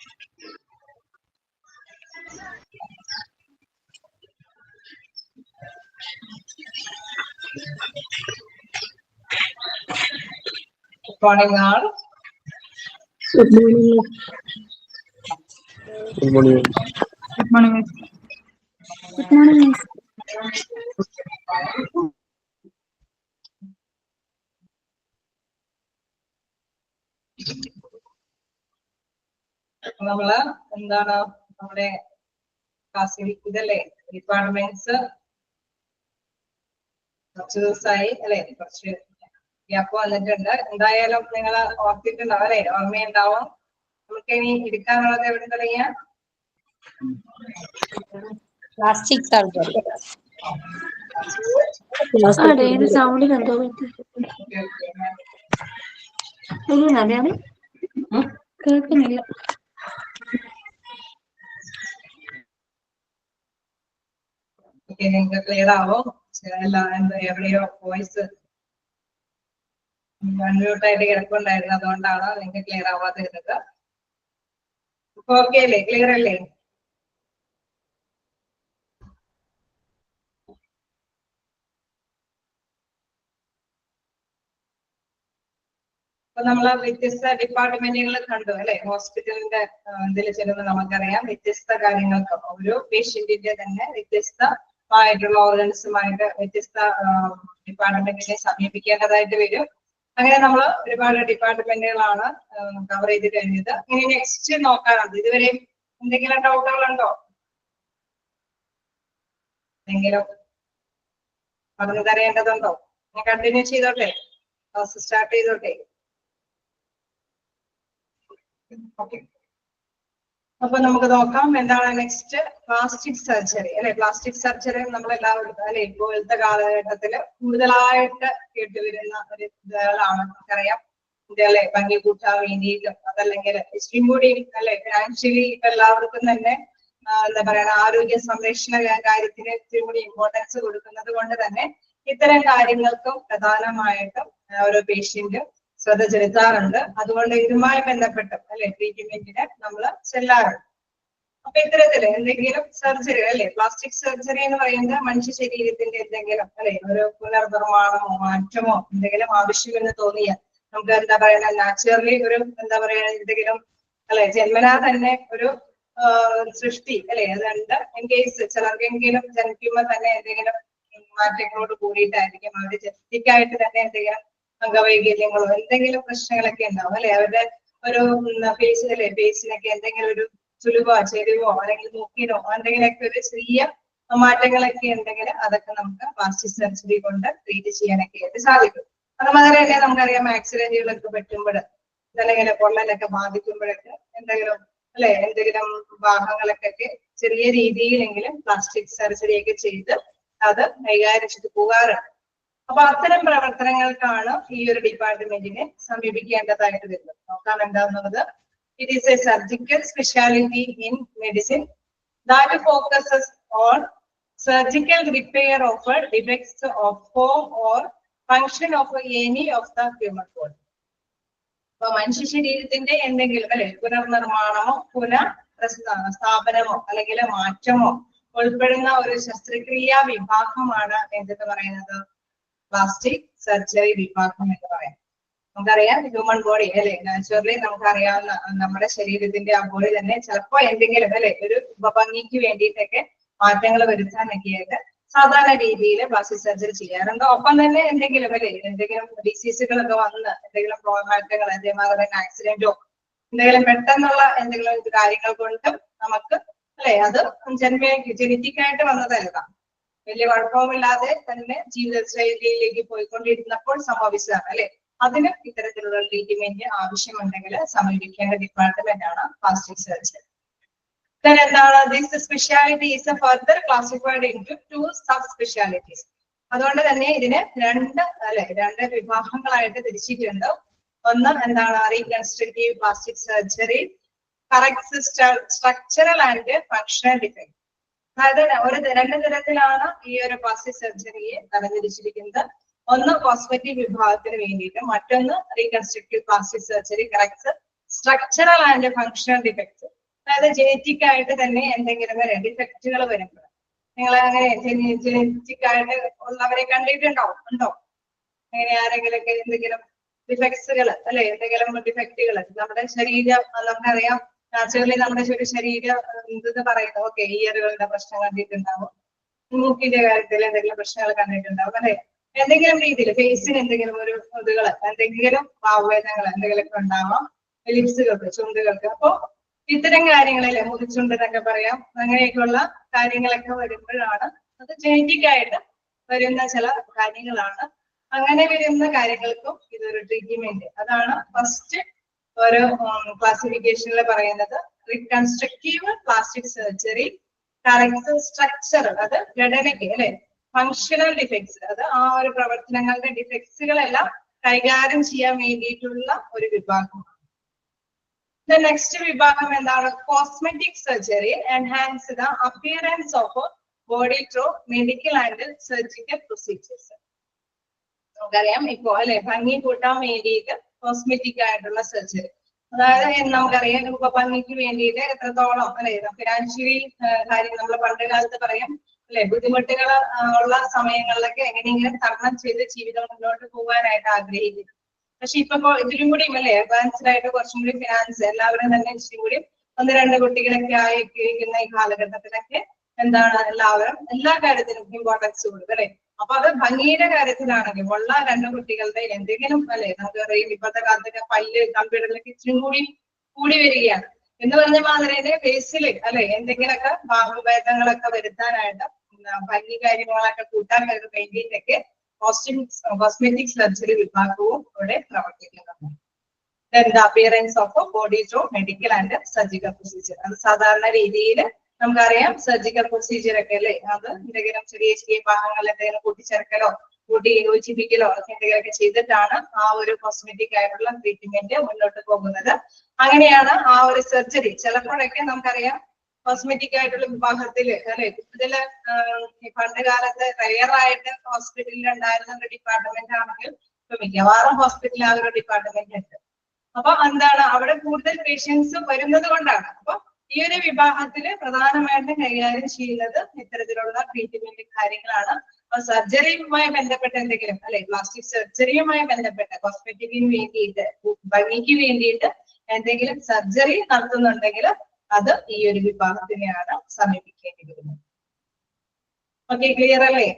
Good morning, all. Good morning. Good morning. Good morning. Good morning. നമ്മള് എന്താണ് നമ്മുടെ ക്ലാസ്സിൽ ഇതല്ലേ ഡിപ്പാർട്ട്മെന്റ്സ് കുറച്ച് ദിവസമായി അല്ലെ, കുറച്ച് ഗ്യാപ്പ് വന്നിട്ടുണ്ട്. എന്തായാലും നിങ്ങൾ ഓർത്തിട്ടുണ്ടാവും അല്ലെ, ഓർമ്മയുണ്ടാവും. നമുക്ക് ഇനി എടുക്കാനുള്ളത് എവിടെ തുടങ്ങിയ പ്ലാസ്റ്റിക് സർജറി. സൗണ്ടിൽ എന്തോ കേൾക്കുന്നില്ല. നിങ്ങൾക്ക് ക്ലിയർ ആവോ? എവിടെയോ വോയിസ് അൺമ്യൂട്ടായിട്ട് കിടപ്പുണ്ടായിരുന്നു, അതുകൊണ്ടാണ് നിങ്ങൾക്ക് ക്ലിയർ ആവാതിരുന്നത്. ഓക്കെ അല്ലേ? ക്ലിയർ അല്ലേ? അപ്പൊ നമ്മള് വ്യത്യസ്ത ഡിപ്പാർട്ട്മെന്റുകൾ കണ്ടു അല്ലെ. ഹോസ്പിറ്റലിന്റെ ഇതിൽ ചെല്ലുമ്പോൾ നമുക്കറിയാം വ്യത്യസ്ത കാര്യങ്ങൾക്ക് ഓരോ പേഷ്യന്റിന്റെ തന്നെ വ്യത്യസ്തമായിട്ടുള്ള ഓർഗൻസുമായിട്ട് വ്യത്യസ്ത ഡിപ്പാർട്ട്മെന്റിനെ സമീപിക്കേണ്ടതായിട്ട് വരും. അങ്ങനെ നമ്മൾ ഒരുപാട് ഡിപ്പാർട്ട്മെന്റുകളാണ് കവർ ചെയ്ത് കഴിഞ്ഞത്. ഇനി നെക്സ്റ്റ് നോക്കാനുണ്ട്. ഇതുവരെ എന്തെങ്കിലും ഡൗട്ടുകളുണ്ടോ? എന്തെങ്കിലും പറഞ്ഞു തരേണ്ടതുണ്ടോ? ഞാൻ കണ്ടിന്യൂ ചെയ്തോട്ടെ, ക്ലാസ് സ്റ്റാർട്ട് ചെയ്തോട്ടെ? ഓക്കെ, അപ്പൊ നമുക്ക് നോക്കാം എന്താണ് നെക്സ്റ്റ്. പ്ലാസ്റ്റിക് സർജറി അല്ലെ. പ്ലാസ്റ്റിക് സർജറി നമ്മളെല്ലാവരും അല്ലെ ഇപ്പോഴത്തെ കാലഘട്ടത്തില് കൂടുതലായിട്ട് കേട്ടുവരുന്ന ഒരു ഇതാണ്. നമുക്കറിയാം അല്ലെ, ഭംഗി കൂട്ടാൻ വേണ്ടിയിട്ടും അതല്ലെങ്കിൽ ഇച്ചിരി കൂടി അല്ലെ ഫിനാൻഷ്യലി ഇപ്പൊ എല്ലാവർക്കും തന്നെ എന്താ പറയുക ആരോഗ്യ സംരക്ഷണ കാര്യത്തിന് ഇത്തിരി കൂടി ഇമ്പോർട്ടൻസ് കൊടുക്കുന്നത് കൊണ്ട് തന്നെ ഇത്തരം കാര്യങ്ങൾക്കും പ്രധാനമായിട്ടും ഓരോ പേഷ്യന്റും ശ്രദ്ധ ചെലുത്താറുണ്ട്. അതുകൊണ്ട് ഇതുമായി ബന്ധപ്പെട്ടും അല്ലെ ട്രീറ്റ്മെന്റിന് നമ്മൾ ചെല്ലാറുണ്ട്. അപ്പൊ ഇത്തരത്തില് എന്തെങ്കിലും സർജറി അല്ലെ, പ്ലാസ്റ്റിക് സർജറി എന്ന് പറയുന്നത് മനുഷ്യ ശരീരത്തിന്റെ എന്തെങ്കിലും അല്ലെ ഒരു പുനർനിർമ്മാണമോ മാറ്റമോ എന്തെങ്കിലും ആവശ്യമെന്ന് തോന്നിയാൽ നമുക്ക് എന്താ പറയുക നാച്ചുറലി ഒരു എന്താ പറയുക എന്തെങ്കിലും അല്ലെ ജന്മനാ തന്നെ ഒരു സൃഷ്ടി അല്ലെ അതുണ്ട്. ഇൻ കേസ് ചിലർക്കെങ്കിലും ജനിക്കുമ്പോൾ തന്നെ എന്തെങ്കിലും മാറ്റങ്ങളോട് കൂടിയിട്ടായിരിക്കും അവര് ജനറ്റിക്കായിട്ട് തന്നെ എന്തെങ്കിലും അംഗവൈകല്യങ്ങളോ എന്തെങ്കിലും പ്രശ്നങ്ങളൊക്കെ ഉണ്ടാവും അല്ലെ. അവരുടെ ഒരു ഫേസ് അല്ലെ ഫേസിനൊക്കെ എന്തെങ്കിലും ഒരു ചുളിവോ ചെരിവോ അല്ലെങ്കിൽ മൂക്കിനോ എന്തെങ്കിലുമൊക്കെ ഒരു ചെറിയ മാറ്റങ്ങളൊക്കെ ഉണ്ടെങ്കിൽ അതൊക്കെ നമുക്ക് പ്ലാസ്റ്റിക് സർജറി കൊണ്ട് ട്രീറ്റ് ചെയ്യാനൊക്കെ ആയിട്ട് സാധിക്കും. അതുമാതിരി തന്നെ നമുക്കറിയാം ആക്സിഡന്റുകളൊക്കെ പറ്റുമ്പോൾ അല്ലെങ്കിൽ പൊള്ളലൊക്കെ ബാധിക്കുമ്പോഴൊക്കെ എന്തെങ്കിലും അല്ലെ എന്തെങ്കിലും ഭാഗങ്ങളൊക്കെ ചെറിയ രീതിയിലെങ്കിലും പ്ലാസ്റ്റിക് സർജറി ഒക്കെ ചെയ്ത് അത് കൈകാര്യം ചെയ്ത് പോകാറുണ്ട്. അപ്പൊ അത്തരം പ്രവർത്തനങ്ങൾക്കാണ് ഈ ഒരു ഡിപ്പാർട്ട്മെന്റിനെ സമീപിക്കേണ്ടതായിട്ട് വരുന്നത്. നോക്കാം എന്താണെന്നുള്ളത്. It is A surgical speciality in medicine that focuses on surgical repair of defects of form or function of any of the human body. അപ്പൊ മനുഷ്യ ശരീരത്തിന്റെ എന്തെങ്കിലും അല്ലെ പുനർനിർമ്മാണമോ സ്ഥാപനമോ അല്ലെങ്കിൽ മാറ്റമോ ഉൾപ്പെടുന്ന ഒരു ശസ്ത്രക്രിയാ വിഭാഗമാണ് എന്തെന്ന് പറയുന്നത് പ്ലാസ്റ്റിക് സർജറി വിഭാഗം എന്ന് പറയാം. നമുക്കറിയാം ഹ്യൂമൻ ബോഡി അല്ലെ നാച്ചുറലി നമുക്കറിയാവുന്ന നമ്മുടെ ശരീരത്തിന്റെ ആ ബോഡി തന്നെ ചിലപ്പോൾ എന്തെങ്കിലും അല്ലെ ഒരു ഉപഭംഗിക്ക് വേണ്ടിയിട്ടൊക്കെ മാറ്റങ്ങൾ വരുത്താനൊക്കെ ആയിട്ട് സാധാരണ രീതിയിൽ പ്ലാസ്റ്റിക് സർജറി ചെയ്യാറുണ്ട്. ഒപ്പം തന്നെ എന്തെങ്കിലും അല്ലെ എന്തെങ്കിലും ഡിസീസുകളൊക്കെ വന്ന് എന്തെങ്കിലും മാറ്റങ്ങൾ അതേമാതിരി തന്നെ ആക്സിഡന്റോ എന്തെങ്കിലും പെട്ടെന്നുള്ള എന്തെങ്കിലും കാര്യങ്ങൾ കൊണ്ടും നമുക്ക് അല്ലെ അത് ജനറ്റിക്കായിട്ട് വന്നതല്ല, വലിയ കുഴപ്പമില്ലാതെ തന്നെ ജീവിതശൈലിയിലേക്ക് പോയിക്കൊണ്ടിരുന്നപ്പോൾ സംഭവിച്ചതാണ് അല്ലെ. അതിന് ഇത്തരത്തിലുള്ള ട്രീറ്റ്മെന്റ് ആവശ്യമുണ്ടെങ്കിൽ സമീപിക്കേണ്ട ഡിപ്പാർട്ട്മെന്റ് ആണ് പ്ലാസ്റ്റിക് സർജറി. എന്താണ് this speciality is further classified into 2 sub specialities. അതുകൊണ്ട് തന്നെ ഇതിന് രണ്ട് വിഭാഗങ്ങളായിട്ട് തിരിച്ചിട്ടുണ്ട്. ഒന്ന് എന്താണ് reconstructive plastic surgery correct structural and functional defect. അതായത് രണ്ട് തരത്തിലാണ് ഈ ഒരു പ്ലാസ്റ്റിക് സർജറിയെ തരംതിരിച്ചിരിക്കുന്നത്. ഒന്ന് കോസ്മെറ്റിക് വിഭാഗത്തിന് വേണ്ടിയിട്ട്, മറ്റൊന്ന് reconstructive plastic surgery correct structural and functional defects, അതായത് ജനറ്റിക് ആയിട്ട് തന്നെ എന്തെങ്കിലും ഡിഫക്റ്റുകൾ വരുമ്പോൾ, നിങ്ങൾ അങ്ങനെ ജനറ്റിക് ആയിട്ട് ഉള്ളവരെ കണ്ടിട്ടുണ്ടോ? ഉണ്ടോ അങ്ങനെ ആരെങ്കിലൊക്കെ എന്തെങ്കിലും ഡിഫക്ട്സുകൾ അല്ലെ, എന്തെങ്കിലും ഡിഫക്റ്റുകൾ നമ്മുടെ ശരീരം നമുക്കറിയാം, നാച്ചുറലി നമ്മുടെ ഒരു ശരീരം എന്തെന്ന് പറയുന്നത്, ഓക്കെ ഇയറുകളുടെ പ്രശ്നം കണ്ടിട്ടുണ്ടാവും, മൂക്കിന്റെ കാര്യത്തിൽ എന്തെങ്കിലും പ്രശ്നങ്ങൾ കണ്ടിട്ടുണ്ടാവും അല്ലെ, എന്തെങ്കിലും രീതിയിൽ ഫേസിന് എന്തെങ്കിലും ഒരു ഇതുകൾ, എന്തെങ്കിലും ഭാവവേദനകൾ എന്തെങ്കിലുമൊക്കെ ഉണ്ടാവാം, ലിപ്സുകൾക്ക് ചുണ്ടുകൾക്ക്. അപ്പോ ഇത്തരം കാര്യങ്ങളല്ലേ മുറിച്ചുണ്ട് എന്നൊക്കെ പറയാം, അങ്ങനെയൊക്കെയുള്ള കാര്യങ്ങളൊക്കെ വരുമ്പോഴാണ് അത് ജനറ്റിക് ആയിട്ട് വരുന്ന ചില കാര്യങ്ങളാണ്. അങ്ങനെ വരുന്ന കാര്യങ്ങൾക്കും ഇതൊരു ട്രീറ്റ്മെന്റ്. അതാണ് ഫസ്റ്റ് ഒരു ക്ലാസിഫിക്കേഷനിൽ പറയുന്നത് reconstructive plastic surgery. Correct structure, അത് ഘടനയ്ക്ക് അല്ലെ, ഫങ്ഷണൽ ഡിഫക്ട്സ്, അത് ആ ഒരു പ്രവർത്തനങ്ങളുടെ ഡിഫക്ട്സുകളെല്ലാം കൈകാര്യം ചെയ്യാൻ വേണ്ടിയിട്ടുള്ള ഒരു വിഭാഗമാണ്. നെക്സ്റ്റ് വിഭാഗം എന്താണ്? Cosmetic surgery enhance the appearance of body through medical and surgical procedures. നമുക്കറിയാം ഇപ്പോ അല്ലെ, ഭംഗി കൂട്ടാൻ വേണ്ടിയിട്ട് കോസ്മെറ്റിക് ആയിട്ടുള്ള സർജറി, അതായത് നമുക്കറിയാം ഇപ്പൊ ഭംഗിക്ക് വേണ്ടിയിട്ട് എത്രത്തോളം അല്ലെ ഫിനാൻഷ്യലി കാര്യം നമ്മൾ പണ്ട് കാലത്ത് പറയും അല്ലെ, ബുദ്ധിമുട്ടുകൾ ഉള്ള സമയങ്ങളിലൊക്കെ എങ്ങനെയെങ്കിലും തരണം ചെയ്ത് ജീവിതം മുന്നോട്ട് പോകാനായിട്ട് ആഗ്രഹിക്കുന്നു. പക്ഷെ ഇപ്പൊ ഇതിലും കൂടി അല്ലെ അഡ്വാൻസ്ഡ് ആയിട്ട് കുറച്ചും കൂടി ഫിനാൻസ് എല്ലാവരും തന്നെ ഇച്ചിരി കൂടി 1-2 കുട്ടികളൊക്കെ ആയിരിക്കുന്ന ഈ കാലഘട്ടത്തിലൊക്കെ എന്താണ് എല്ലാവരും എല്ലാ കാര്യത്തിനും ഇമ്പോർട്ടൻസ് കൊടുക്കും അല്ലെ. അപ്പൊ അത് ഭംഗിയുടെ കാര്യത്തിലാണെങ്കിൽ ഉള്ള 2 കുട്ടികളുടെ എന്തെങ്കിലും അല്ലെ, നമുക്ക് അറിയാം ഇപ്പോഴത്തെ കാലത്തൊക്കെ പല്ല് കമ്പ്യൂട്ടറിലൊക്കെ ഇച്ചിരി കൂടി വരികയാണ് എന്ന് പറഞ്ഞ മാതിരി ഫേസിൽ അല്ലെ എന്തെങ്കിലുമൊക്കെ ഭാവഭേദങ്ങളൊക്കെ വരുത്താനായിട്ട് ഭംഗി കാര്യങ്ങളൊക്കെ കൂട്ടാൻ വേണ്ടിയിട്ടൊക്കെ കോസ്മെറ്റിക് സർജറി വിഭാഗവും ഇവിടെ പ്രവർത്തിക്കുന്നുണ്ട്. The appearance of a body through medical and surgical procedure. അത് സാധാരണ രീതിയിൽ നമുക്കറിയാം സർജിക്കൽ പ്രൊസീജിയർ ഒക്കെ അല്ലേ, അത് എന്തെങ്കിലും ചെറിയ ചെറിയ ഭാഗങ്ങൾ എന്തെങ്കിലും കൂട്ടിച്ചേർക്കലോ കൂട്ടി യോജിപ്പിക്കലോ എന്തെങ്കിലുമൊക്കെ ചെയ്തിട്ടാണ് ആ ഒരു കോസ്മെറ്റിക് ആയിട്ടുള്ള ട്രീറ്റ്മെന്റ് മുന്നോട്ട് പോകുന്നത്. അങ്ങനെയാണ് ആ ഒരു സർജറി. ചിലപ്പോഴൊക്കെ നമുക്കറിയാം കോസ്മെറ്റിക് ആയിട്ടുള്ള വിഭാഗത്തിൽ അല്ലെ കൂടുതൽ പണ്ട് കാലത്ത് റെയറായിട്ട് ഹോസ്പിറ്റലിൽ ഉണ്ടായിരുന്ന ഒരു ഡിപ്പാർട്ട്മെന്റ് ആണെങ്കിൽ ഇപ്പൊ മിക്കവാറും ഹോസ്പിറ്റലിൽ ആ ഒരു ഡിപ്പാർട്ട്മെന്റ് ഉണ്ട്. അപ്പൊ എന്താണ് അവിടെ കൂടുതൽ പേഷ്യൻസ് വരുന്നത് കൊണ്ടാണ്. അപ്പൊ ഈ ഒരു വിഭാഗത്തില് പ്രധാനമായിട്ടും കൈകാര്യം ചെയ്യുന്നത് ഇത്തരത്തിലുള്ള ട്രീറ്റ്മെന്റ് കാര്യങ്ങളാണ്. അപ്പൊ സർജറിയുമായി ബന്ധപ്പെട്ട എന്തെങ്കിലും അല്ലെ, പ്ലാസ്റ്റിക് സർജറിയുമായി ബന്ധപ്പെട്ട കോസ്മെറ്റിക്കിന് വേണ്ടിയിട്ട് ഭംഗിക്ക് വേണ്ടിയിട്ട് എന്തെങ്കിലും സർജറി നടത്തുന്നുണ്ടെങ്കിൽ അത് ഈ ഒരു വിഭാഗത്തിനെയാണ് സമീപിക്കേണ്ടി വരുന്നത്. ഓക്കെ, ക്ലിയർ അല്ലേ?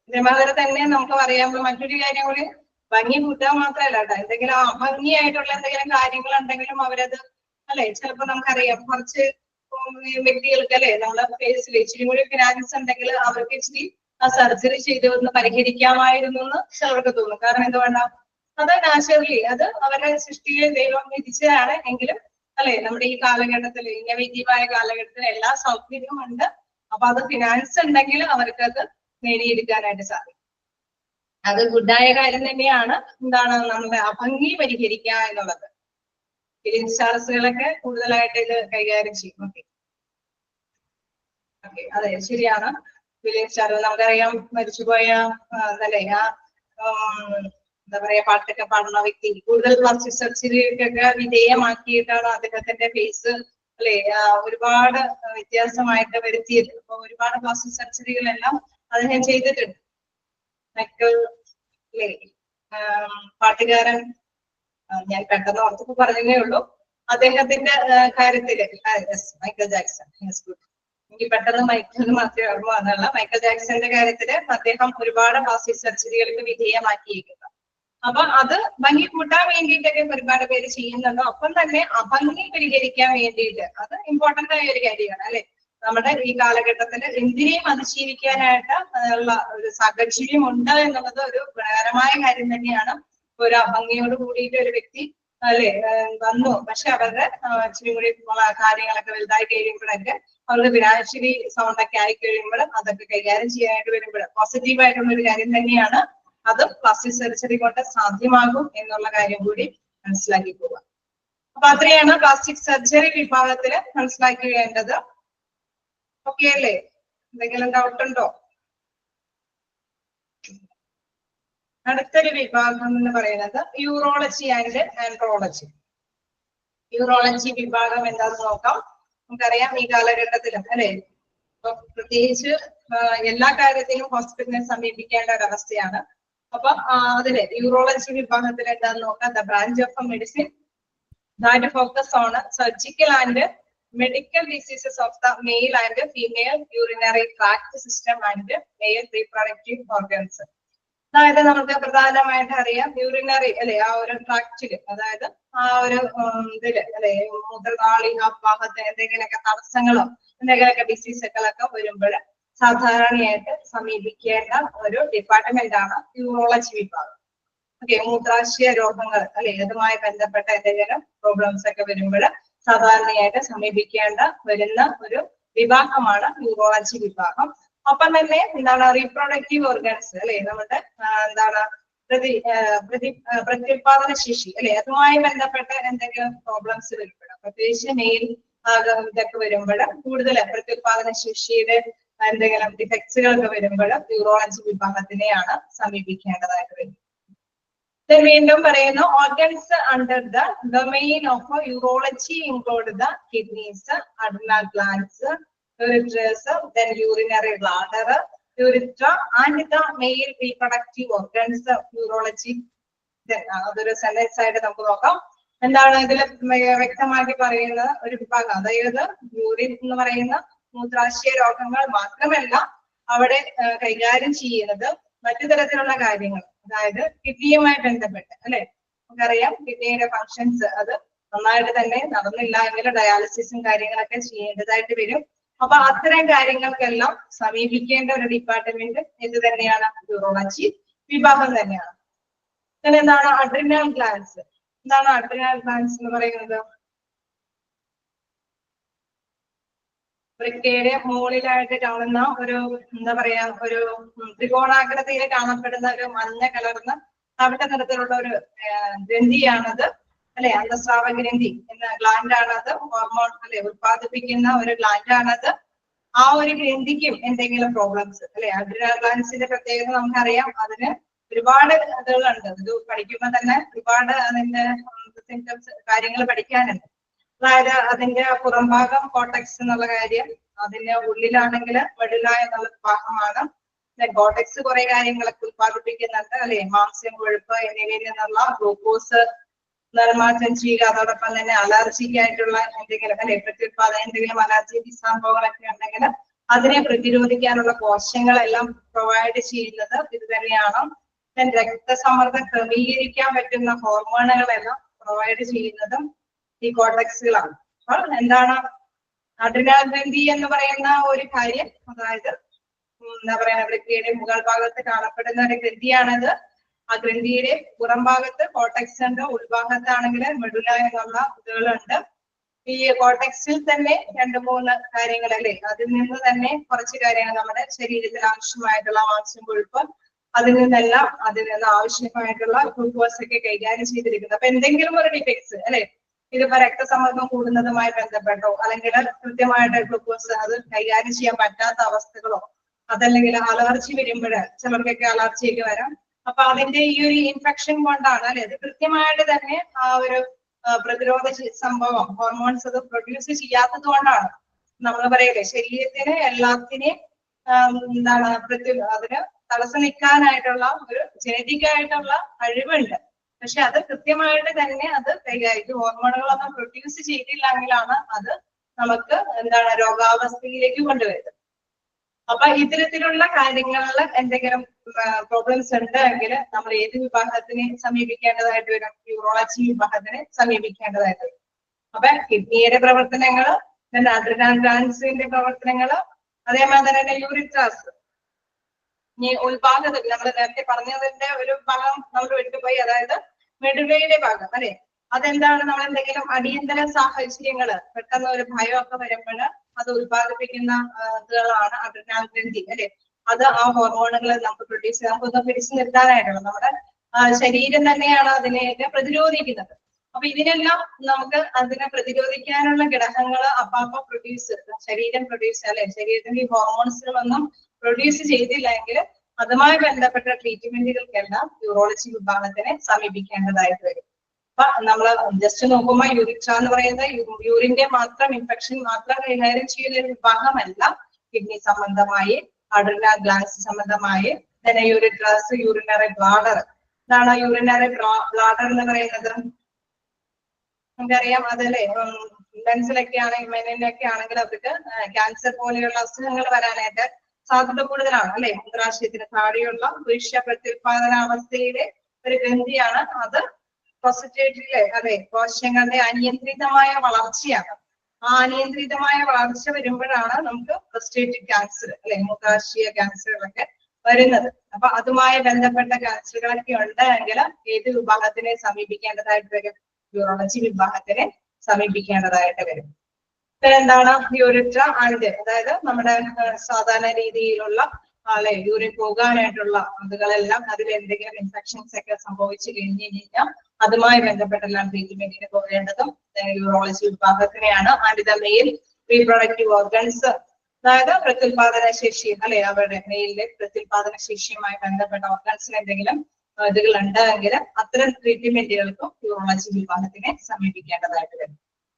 ഇതേമാതിരി തന്നെ നമുക്ക് പറയാവുന്ന മറ്റൊരു കാര്യം കൂടി, ഭംഗി കൂട്ടാൻ മാത്രമല്ല കേട്ടോ, എന്തെങ്കിലും അഭംഗിയായിട്ടുള്ള എന്തെങ്കിലും കാര്യങ്ങൾ ഉണ്ടെങ്കിലും അവരത് അല്ലെ, ചിലപ്പോ നമുക്കറിയാം കുറച്ച് വ്യക്തികൾക്ക് അല്ലെ നമ്മളെ ഫേസിൽ ഇച്ചിരി കൂടി ഫിനാൻസ് ഉണ്ടെങ്കിൽ അവർക്ക് ഇച്ചിരി ആ സർജറി ചെയ്ത് ഒന്ന് പരിഹരിക്കാമായിരുന്നു എന്ന് ചിലർക്ക് തോന്നും. കാരണം എന്തുകൊണ്ടാ, അത് നാച്ചുറലി അത് അവരുടെ സൃഷ്ടിയെ ദൈവം വിധിച്ചതാണ്. എങ്കിലും അല്ലെ നമ്മുടെ ഈ കാലഘട്ടത്തിൽ ഇന്നോവേറ്റീവായ കാലഘട്ടത്തിൽ എല്ലാ സൗകര്യവും ഉണ്ട്. അപ്പൊ അത് ഫിനാൻസ് ഉണ്ടെങ്കിൽ അവർക്ക് അത് നേടിയെടുക്കാനായിട്ട് സാധിക്കും. അത് ഗുഡായ കാര്യം തന്നെയാണ്. എന്താണ് നമ്മുടെ അഭംഗി പരിഹരിക്കുക എന്നുള്ളത്. ഫിലിം സ്റ്റാർസുകളൊക്കെ കൂടുതലായിട്ട് ഇത് കൈകാര്യം ചെയ്യും. ഓക്കെ, അതെ ശരിയാണ്. ഫിലിം സ്റ്റാർ നമുക്കറിയാം മരിച്ചുപോയ അല്ലേ ആ എന്താ പറയാ പാട്ടൊക്കെ പാടുന്ന വ്യക്തി കൂടുതൽ പ്ലാസ്റ്റിക് സർജറിക്കൊക്കെ വിധേയമാക്കിയിട്ടാണ് അദ്ദേഹത്തിന്റെ ഫേസ് അല്ലെ ഒരുപാട് വ്യത്യാസമായിട്ട് വരുത്തിയത്. അപ്പൊ ഒരുപാട് പ്ലാസ്റ്റിക് സർജറികളെല്ലാം അദ്ദേഹം ചെയ്തിട്ടുണ്ട്. മൈക്കിൾ അല്ലേ പാട്ടുകാരൻ, ഞാൻ പെട്ടെന്ന് ഓർത്തപ്പോ പറഞ്ഞതേ ഉള്ളൂ. അദ്ദേഹത്തിന്റെ കാര്യത്തില് മൈക്കിൾ ജാക്സൺ, എനിക്ക് പെട്ടെന്ന് മൈക്കിളിന് മാത്രമേ ഓർമ്മ വന്നുള്ള. മൈക്കിൾ ജാക്സന്റെ കാര്യത്തില് അദ്ദേഹം ഒരുപാട് പ്ലാസ്റ്റിക് സർജറികൾക്ക് വിധേയമാക്കിയിരിക്കുന്നു. അപ്പൊ അത് ഭംഗി കൂട്ടാൻ വേണ്ടിയിട്ടൊക്കെ ഒരുപാട് പേര് ചെയ്യുന്നുണ്ടോ. ഒപ്പം തന്നെ അഭംഗി പരിഹരിക്കാൻ വേണ്ടിയിട്ട് അത് ഇമ്പോർട്ടന്റ് ആയ ഒരു കാര്യമാണ് അല്ലെ. നമ്മുടെ ഈ കാലഘട്ടത്തിൽ എന്തിനേയും അതിജീവിക്കാനായിട്ട് ഉള്ള ഒരു സാഹചര്യം ഉണ്ട് എന്നുള്ളത് ഒരു ഗുണകരമായ കാര്യം തന്നെയാണ്. ഒരു അഭംഗിയോട് കൂടിയിട്ട് ഒരു വ്യക്തി അല്ലെ വന്നു, പക്ഷെ അവരുടെ ഇച്ചിരി കൂടി കാര്യങ്ങളൊക്കെ വലുതായി കഴിയുമ്പോഴൊക്കെ അവർക്ക് ഫിനാൻഷ്യലി സൗണ്ടൊക്കെ ആയി കഴിയുമ്പോൾ അതൊക്കെ കൈകാര്യം ചെയ്യാനായിട്ട് വരുമ്പോൾ പോസിറ്റീവായിട്ടുള്ള ഒരു കാര്യം തന്നെയാണ്. അത് പ്ലാസ്റ്റിക് സർജറി കൊണ്ട് സാധ്യമാകും എന്നുള്ള കാര്യം കൂടി മനസ്സിലാക്കി പോവാം. അപ്പൊ അത്രയാണ് പ്ലാസ്റ്റിക് സർജറി വിഭാഗത്തില് മനസ്സിലാക്കേണ്ടത്. ഓക്കെ അല്ലേ? എന്തെങ്കിലും ഡൗട്ട് ഉണ്ടോ? അടുത്തൊരു വിഭാഗം എന്ന് പറയുന്നത് യൂറോളജി ആൻഡ് ആൻഡ്രോളജി. യൂറോളജി വിഭാഗം എന്താണെന്ന് നോക്കാം. നമുക്കറിയാം ഈ കാലഘട്ടത്തിലും അല്ലെ, ഇപ്പൊ പ്രത്യേകിച്ച് എല്ലാ കാര്യത്തിലും ഹോസ്പിറ്റലിനെ സമീപിക്കേണ്ട ഒരവസ്ഥയാണ്. അപ്പൊ അതില് യൂറോളജി വിഭാഗത്തിൽ എന്താണെന്ന് നോക്കാം. The branch of medicine that focus on surgical and medical diseases of the male and female urinary tract system and male reproductive organs. അതായത് നമുക്ക് പ്രധാനമായിട്ട് അറിയാം യൂറിനറി അല്ലെ, ആ ഒരു ട്രാക്റ്റില്, അതായത് ആ ഒരു ഇതില് അല്ലെ, മൂത്രനാളി ആ ഭാഗത്ത് എന്തെങ്കിലുമൊക്കെ തടസ്സങ്ങളോ എന്തെങ്കിലുമൊക്കെ ഡിസീസുകളൊക്കെ വരുമ്പോൾ സാധാരണയായിട്ട് സമീപിക്കേണ്ട ഒരു ഡിപ്പാർട്ട്മെന്റ് ആണ് യൂറോളജി വിഭാഗം. ഓക്കെ, മൂത്രാശയ രോഗങ്ങൾ അല്ലെ, അതുമായി ബന്ധപ്പെട്ട എന്തെങ്കിലും പ്രോബ്ലംസ് ഒക്കെ വരുമ്പോൾ സാധാരണയായിട്ട് സമീപിക്കേണ്ട വരുന്ന ഒരു വിഭാഗമാണ് യൂറോളജി വിഭാഗം. ഒപ്പം തന്നെ എന്താണ് റീപ്രൊഡക്റ്റീവ് ഓർഗൻസ് അല്ലെ, നമ്മുടെ എന്താണ് പ്രത്യുൽപാദന ശേഷി അല്ലെ, അതുമായി ബന്ധപ്പെട്ട എന്തെങ്കിലും പ്രോബ്ലംസ് വരുമ്പോൾ, പ്രത്യേകിച്ച് മെയിൽ ഇതൊക്കെ വരുമ്പോൾ കൂടുതൽ പ്രത്യുൽപാദന ശേഷിയുടെ എന്തെങ്കിലും ഡിഫക്ട്സുകളൊക്കെ വരുമ്പോൾ യൂറോളജി വിഭാഗത്തിനെയാണ് സമീപിക്കേണ്ടതായിട്ട് വരുന്നത്. വീണ്ടും പറയുന്നു organs under the domain of urology include the kidneys, adrenal glands, ureters, then urinary bladder, urethra and the male reproductive organs. Urology അതൊരു സെന്റൻസ് ആയിട്ട് നമുക്ക് നോക്കാം. എന്താണ് ഇതിൽ വ്യക്തമാക്കി പറയുന്ന ഒരു വിഭാഗം, അതായത് യൂറിൻ എന്ന് പറയുന്ന മൂത്രാശയ രോഗങ്ങൾ മാത്രമല്ല അവിടെ കൈകാര്യം ചെയ്യുന്നത് മറ്റു തരത്തിലുള്ള കാര്യങ്ങൾ, അതായത് കിഡ്നിയുമായി ബന്ധപ്പെട്ട് അല്ലെ. നമുക്കറിയാം കിഡ്നിയുടെ ഫങ്ഷൻസ് അത് നന്നായിട്ട് തന്നെ നടന്നില്ല എങ്കിൽ ഡയാലിസിസും കാര്യങ്ങളൊക്കെ ചെയ്യേണ്ടതായിട്ട് വരും. അപ്പൊ അത്തരം കാര്യങ്ങൾക്കെല്ലാം സമീപിക്കേണ്ട ഒരു ഡിപ്പാർട്ട്മെന്റ് എന്ത് തന്നെയാണ്? യൂറോളജി വിഭാഗം തന്നെയാണ്. പിന്നെ എന്താണ് അഡ്രിനൽ ഗ്ലാൻഡ്സ്? എന്താണ് അഡ്രിനൽ ഗ്ലാൻഡ്സ് എന്ന് പറയുന്നത്? വൃക്കയുടെ മുകളിലായിട്ട് കാണുന്ന ഒരു എന്താ പറയാ, ഒരു ത്രികോണാകൃതിയിൽ കാണപ്പെടുന്ന ഒരു മഞ്ഞ കലർന്ന തവിട്ട നിറത്തിലുള്ള ഒരു ഗ്രന്ഥിയാണത് അല്ലെ, അന്തസ്രാവ ഗ്രന്ഥി എന്ന ഗ്ലാൻഡ് ആണത്. ഹോർമോൺ അല്ലെ ഉത്പാദിപ്പിക്കുന്ന ഒരു ഗ്ലാൻഡ് ആണത്. ആ ഒരു ഗ്രന്ഥിക്കും എന്തെങ്കിലും പ്രോബ്ലംസ് അല്ലെ, അഡ്രിനൽ ഗ്ലാൻഡ്സിന്റെ പ്രത്യേകത നമുക്കറിയാം. അതിന് ഒരുപാട് ഇതുകളുണ്ട്. ഇത് പഠിക്കുമ്പോൾ തന്നെ ഒരുപാട് അതിന്റെ സിംറ്റംസ് കാര്യങ്ങൾ പഠിക്കാനുണ്ട്. അതായത് അതിന്റെ പുറംഭാഗം കോട്ടക്സ് എന്നുള്ള കാര്യം, അതിന്റെ ഉള്ളിലാണെങ്കിൽ മെഡുല എന്നുള്ള ഭാഗമാണ്. കോട്ടക്സ് കുറെ കാര്യങ്ങളൊക്കെ ഉത്പാദിപ്പിക്കുന്നുണ്ട് അല്ലെ, മാംസ്യം, കൊഴുപ്പ് എന്നിവയിൽ നിന്നുള്ള ഗ്ലൂക്കോസ് നിർമ്മാർജ്ജനം ചെയ്യുക. അതോടൊപ്പം തന്നെ അലർജിക്കായിട്ടുള്ള എന്തെങ്കിലും അല്ലെ പ്രത്യുൽപാദനം, എന്തെങ്കിലും അലർജി സംഭവങ്ങളൊക്കെ ഉണ്ടെങ്കിൽ അതിനെ പ്രതിരോധിക്കാനുള്ള കോശങ്ങളെല്ലാം പ്രൊവൈഡ് ചെയ്യുന്നത് ഇത് തന്നെയാണ്. രക്തസമ്മർദ്ദം ക്രമീകരിക്കാൻ പറ്റുന്ന ഹോർമോണുകളെല്ലാം പ്രൊവൈഡ് ചെയ്യുന്നതും ഈ കോട്ടക്സുകളാണ്. അപ്പോൾ എന്താണ് അഡ്രിനൽ ഗ്രന്ഥി എന്ന് പറയുന്ന ഒരു കാര്യം, അതായത് എന്താ പറയുക, വൃക്കയുടെ മുകൾ ഭാഗത്ത് കാണപ്പെടുന്ന ഒരു ഗ്രന്ഥിയാണത്. ആ ഗ്രന്ഥിയുടെ പുറം ഭാഗത്ത് കോട്ടക്സ് ഉണ്ട്, ഉൾഭാഗത്താണെങ്കിൽ മെഡുല എന്നുള്ള ഇതുകളുണ്ട്. ഈ കോട്ടക്സിൽ തന്നെ 2-3 കാര്യങ്ങൾ അല്ലെ, അതിൽ നിന്ന് തന്നെ കുറച്ച് കാര്യങ്ങൾ നമ്മുടെ ശരീരത്തിൽ ആവശ്യമായിട്ടുള്ള മാംസ്യം, കൊഴുപ്പ്, അതിൽ നിന്നെല്ലാം അതിൽ നിന്ന് ആവശ്യമായിട്ടുള്ള ഗ്ലൂക്കോസ് ഒക്കെ കൈകാര്യം ചെയ്തിരിക്കുന്നത്. അപ്പൊ എന്തെങ്കിലും ഒരു ഡിഫക്ട്സ് അല്ലെ, ഇതിപ്പോ രക്തസമ്മർദ്ദം കൂടുന്നതുമായി ബന്ധപ്പെട്ടോ അല്ലെങ്കിൽ കൃത്യമായിട്ട് ഗ്ലൂക്കോസ് അത് കൈകാര്യം ചെയ്യാൻ പറ്റാത്ത അവസ്ഥകളോ, അതല്ലെങ്കിൽ അലർജി വരുമ്പോൾ ചിലർക്കൊക്കെ അലർജിയൊക്കെ വരാം. അപ്പൊ അതിന്റെ ഈ ഒരു ഇൻഫെക്ഷൻ കൊണ്ടാണ് അല്ലെ, ഇത് കൃത്യമായിട്ട് തന്നെ ആ ഒരു പ്രതിരോധ സംഭവം ഹോർമോൺസ് അത് പ്രൊഡ്യൂസ് ചെയ്യാത്തത് കൊണ്ടാണ്. നമ്മൾ പറയല്ലേ ശരീരത്തിന് എല്ലാത്തിനെയും എന്താണ് അതിന് തടസ്സം നിൽക്കാനായിട്ടുള്ള ഒരു ജനറ്റിക് ആയിട്ടുള്ള കഴിവുണ്ട്. പക്ഷെ അത് കൃത്യമായിട്ട് തന്നെ അത് കൈകാര്യം ഹോർമോണുകളൊന്നും പ്രൊഡ്യൂസ് ചെയ്തില്ലെങ്കിലാണ് അത് നമുക്ക് എന്താണ് രോഗാവസ്ഥയിലേക്ക് കൊണ്ടുവരുന്നത്. അപ്പൊ ഇത്തരത്തിലുള്ള കാര്യങ്ങളിൽ എന്തെങ്കിലും പ്രോബ്ലംസ് ഉണ്ട് എങ്കിൽ നമ്മൾ ഏത് വിഭാഗത്തിനെ സമീപിക്കേണ്ടതായിട്ട് വരും? യൂറോളജി വിഭാഗത്തിനെ സമീപിക്കേണ്ടതായിട്ട് വരും. അപ്പൊ കിഡ്നിയുടെ പ്രവർത്തനങ്ങള്, അഡ്രിനൽ ഗ്ലാൻഡ്സിന്റെ പ്രവർത്തനങ്ങള്, അതേമാതിരി തന്നെ യൂറിത്രാസ്, ഈ ഉൾഭാഗത്തിൽ നമ്മൾ നേരത്തെ പറഞ്ഞതിന്റെ ഒരു ഭാഗം നമ്മൾ വിട്ടുപോയി, അതായത് മെഡുലയുടെ ഭാഗം അല്ലെ. അതെന്താണ്? നമ്മൾ എന്തെങ്കിലും അടിയന്തര സാഹചര്യങ്ങള്, പെട്ടെന്ന് ഒരു ഭയമൊക്കെ വരുമ്പോൾ അത് ഉത്പാദിപ്പിക്കുന്ന ഇതുകളാണ് അഡ്രിനൽ ഗ്രന്ഥി അല്ലെ. അത് ആ ഹോർമോണുകൾ നമുക്ക് പ്രൊഡ്യൂസ് ചെയ്യാൻ, നമുക്കൊന്ന് പിടിച്ചു നിർത്താനായിട്ടുള്ള നമ്മുടെ ശരീരം തന്നെയാണ് അതിനെയൊക്കെ പ്രതിരോധിക്കുന്നത്. അപ്പൊ ഇതിനെല്ലാം നമുക്ക് അതിനെ പ്രതിരോധിക്കാനുള്ള ഘടകങ്ങൾ അപ്പാപ്പ പ്രൊഡ്യൂസ് ശരീരം പ്രൊഡ്യൂസ് അല്ലെ, ശരീരത്തിന്റെ ഈ ഹോർമോൺസുകളൊന്നും പ്രൊഡ്യൂസ് ചെയ്തില്ലെങ്കിൽ അതുമായി ബന്ധപ്പെട്ട ട്രീറ്റ്മെന്റുകൾക്കെല്ലാം യൂറോളജി വിഭാഗത്തിനെ സമീപിക്കേണ്ടതായിട്ട് വരും. അപ്പൊ നമ്മൾ ജസ്റ്റ് നോക്കുമ്പോൾ യൂറിട്ര എന്ന് പറയുന്നത് യൂറിന്റെ മാത്രം ഇൻഫെക്ഷൻ മാത്രം കൈകാര്യം ചെയ്യുന്ന ഒരു വിഭാഗമല്ല. കിഡ്നി സംബന്ധമായി, അഡ്രിനൽ ഗ്ലാൻസ് സംബന്ധമായി, തന്നെ യൂറിട്രസ്, യൂറിനറി ബ്ലാഡർ. എന്താണ് യൂറിനറി ബ്ലാഡർ എന്ന് പറയുന്നത്? നമുക്കറിയാം അതല്ലേ, ലങ്സിലൊക്കെ ആണെങ്കിൽ മെനിനൊക്കെ ആണെങ്കിൽ അവർക്ക് ക്യാൻസർ പോലെയുള്ള അസുഖങ്ങൾ വരാനായിട്ട് സാധ്യത കൂടുതലാണ് അല്ലെ. മൂത്രാശയത്തിന് താഴെയുള്ള പുരുഷ പ്രത്യുൽപാദനാവസ്ഥയിലെ ഒരു ഗ്രന്ഥിയാണ് അത്. പ്രോസ്റ്റേറ്റിലെ അതെ കോശങ്ങളുടെ അനിയന്ത്രിതമായ വളർച്ചയാണ്. ആ അനിയന്ത്രിതമായ വളർച്ച വരുമ്പോഴാണ് നമുക്ക് പ്രോസ്റ്റേറ്റിക് ക്യാൻസർ അല്ലെ, മൂത്രാശയ ക്യാൻസറുകളൊക്കെ വരുന്നത്. അപ്പൊ അതുമായി ബന്ധപ്പെട്ട ക്യാൻസറുകളൊക്കെ ഉണ്ടെങ്കിൽ ഏത് വിഭാഗത്തിനെ സമീപിക്കേണ്ടതായിട്ട് വരും? യൂറോളജി വിഭാഗത്തിനെ സമീപിക്കേണ്ടതായിട്ട് വരും. എന്താണ് യൂറിട്ര ആൻഡ്, അതായത് നമ്മുടെ സാധാരണ രീതിയിലുള്ള അല്ലെ യൂറിൻ പോകാനായിട്ടുള്ള അതുകളെല്ലാം അതിൽ എന്തെങ്കിലും ഇൻഫെക്ഷൻസ് ഒക്കെ സംഭവിച്ചു കഴിഞ്ഞു കഴിഞ്ഞാൽ അതുമായി ബന്ധപ്പെട്ടെല്ലാം ട്രീറ്റ്മെന്റിന് പോകേണ്ടതും യൂറോളജി വിഭാഗത്തിനെയാണ്. And the male reproductive organs, അതായത് പ്രത്യുൽപാദന ശേഷി അല്ലെ, അവരുടെ മെയിലിലെ പ്രത്യുൽപാദന ശേഷിയുമായി ബന്ധപ്പെട്ട ഓർഗൻസിന് എന്തെങ്കിലും ഇതുകൾ ഉണ്ടെങ്കിൽ അത്തരം ട്രീറ്റ്മെന്റുകൾക്കും യൂറോളജി വിഭാഗത്തിനെ സമീപിക്കേണ്ടതായിട്ട് വരും.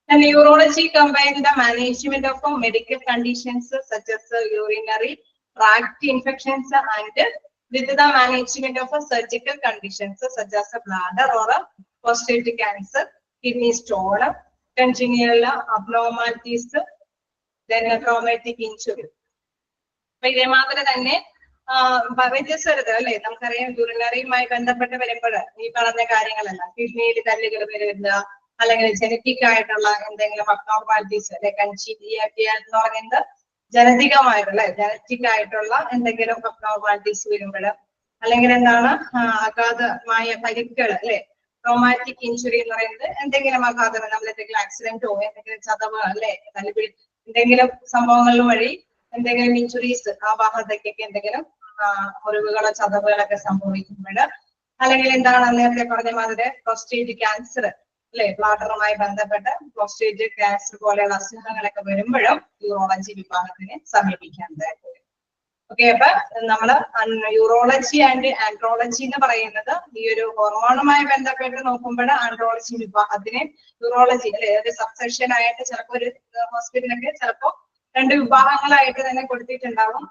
And urology combines the management of medical conditions such as urinary tract infections and with the management of surgical conditions such as bladder or prostate cancer, kidney stone, congenital abnormalities, then traumatic injury. അപ്പൊ ഇതേമാതിരി തന്നെ വ്യത്യസ്തത അല്ലെ, നമുക്കറിയാം യൂറിനറിയുമായി ബന്ധപ്പെട്ട് വരുമ്പോൾ ഈ പറഞ്ഞ കാര്യങ്ങളെല്ലാം കിഡ്നിയിൽ കല്ലുകൾ വരുന്ന അല്ലെങ്കിൽ ജനറ്റിക് ആയിട്ടുള്ള എന്തെങ്കിലും അബ്നോർമാലിറ്റീസ് അല്ലെ, കൺജീനിയാലിറ്റി എന്ന് പറയുന്നത് ജനറ്റികമായിട്ടുള്ള ജനറ്റിക് ആയിട്ടുള്ള എന്തെങ്കിലും അബ്നോർമാലിറ്റീസ് വരുമ്പോൾ, അല്ലെങ്കിൽ എന്താണ് അഗാധമായ പരിക്കുകൾ അല്ലെ, ട്രോമാറ്റിക് ഇഞ്ചുറി എന്ന് പറയുന്നത് എന്തെങ്കിലും അഗാധം, നമ്മൾ എന്തെങ്കിലും ആക്സിഡന്റോ എന്തെങ്കിലും ചതവ് അല്ലെ, അല്ലെങ്കിൽ എന്തെങ്കിലും സംഭവങ്ങൾ വഴി എന്തെങ്കിലും ഇഞ്ചുറീസ് ആ ഭാഗത്തേക്കൊക്കെ എന്തെങ്കിലും മുറിവുകളോ ചതവുകളൊക്കെ സംഭവിക്കുമ്പോൾ, അല്ലെങ്കിൽ എന്താണ് നേരത്തെ പറഞ്ഞ മാതിരി പ്രോസ്റ്റേറ്റ് ക്യാൻസർ അല്ലെ, ബ്ലാഡറുമായി ബന്ധപ്പെട്ട് പ്രോസ്റ്റേറ്റ് ക്യാൻസർ പോലെയുള്ള അസുഖങ്ങളൊക്കെ വരുമ്പോഴും യൂറോളജി വിഭാഗത്തിനെ സമീപിക്കേണ്ടതായിട്ട് വരും. ഓക്കെ, അപ്പൊ നമ്മള് യൂറോളജി ആൻഡ് ആൻഡ്രോളജി എന്ന് പറയുന്നത് ഈ ഒരു ഹോർമോണുമായി ബന്ധപ്പെട്ട് നോക്കുമ്പോൾ ആൻഡ്രോളജി വിഭാഗത്തിനെ യൂറോളജി അല്ലെ ഒരു സബ്സെക്ഷൻ ആയിട്ട് ചിലപ്പോൾ ഒരു ഹോസ്പിറ്റലൊക്കെ ചിലപ്പോൾ 2 വിഭാഗങ്ങളായിട്ട് തന്നെ കൊടുത്തിട്ടുണ്ടാവും.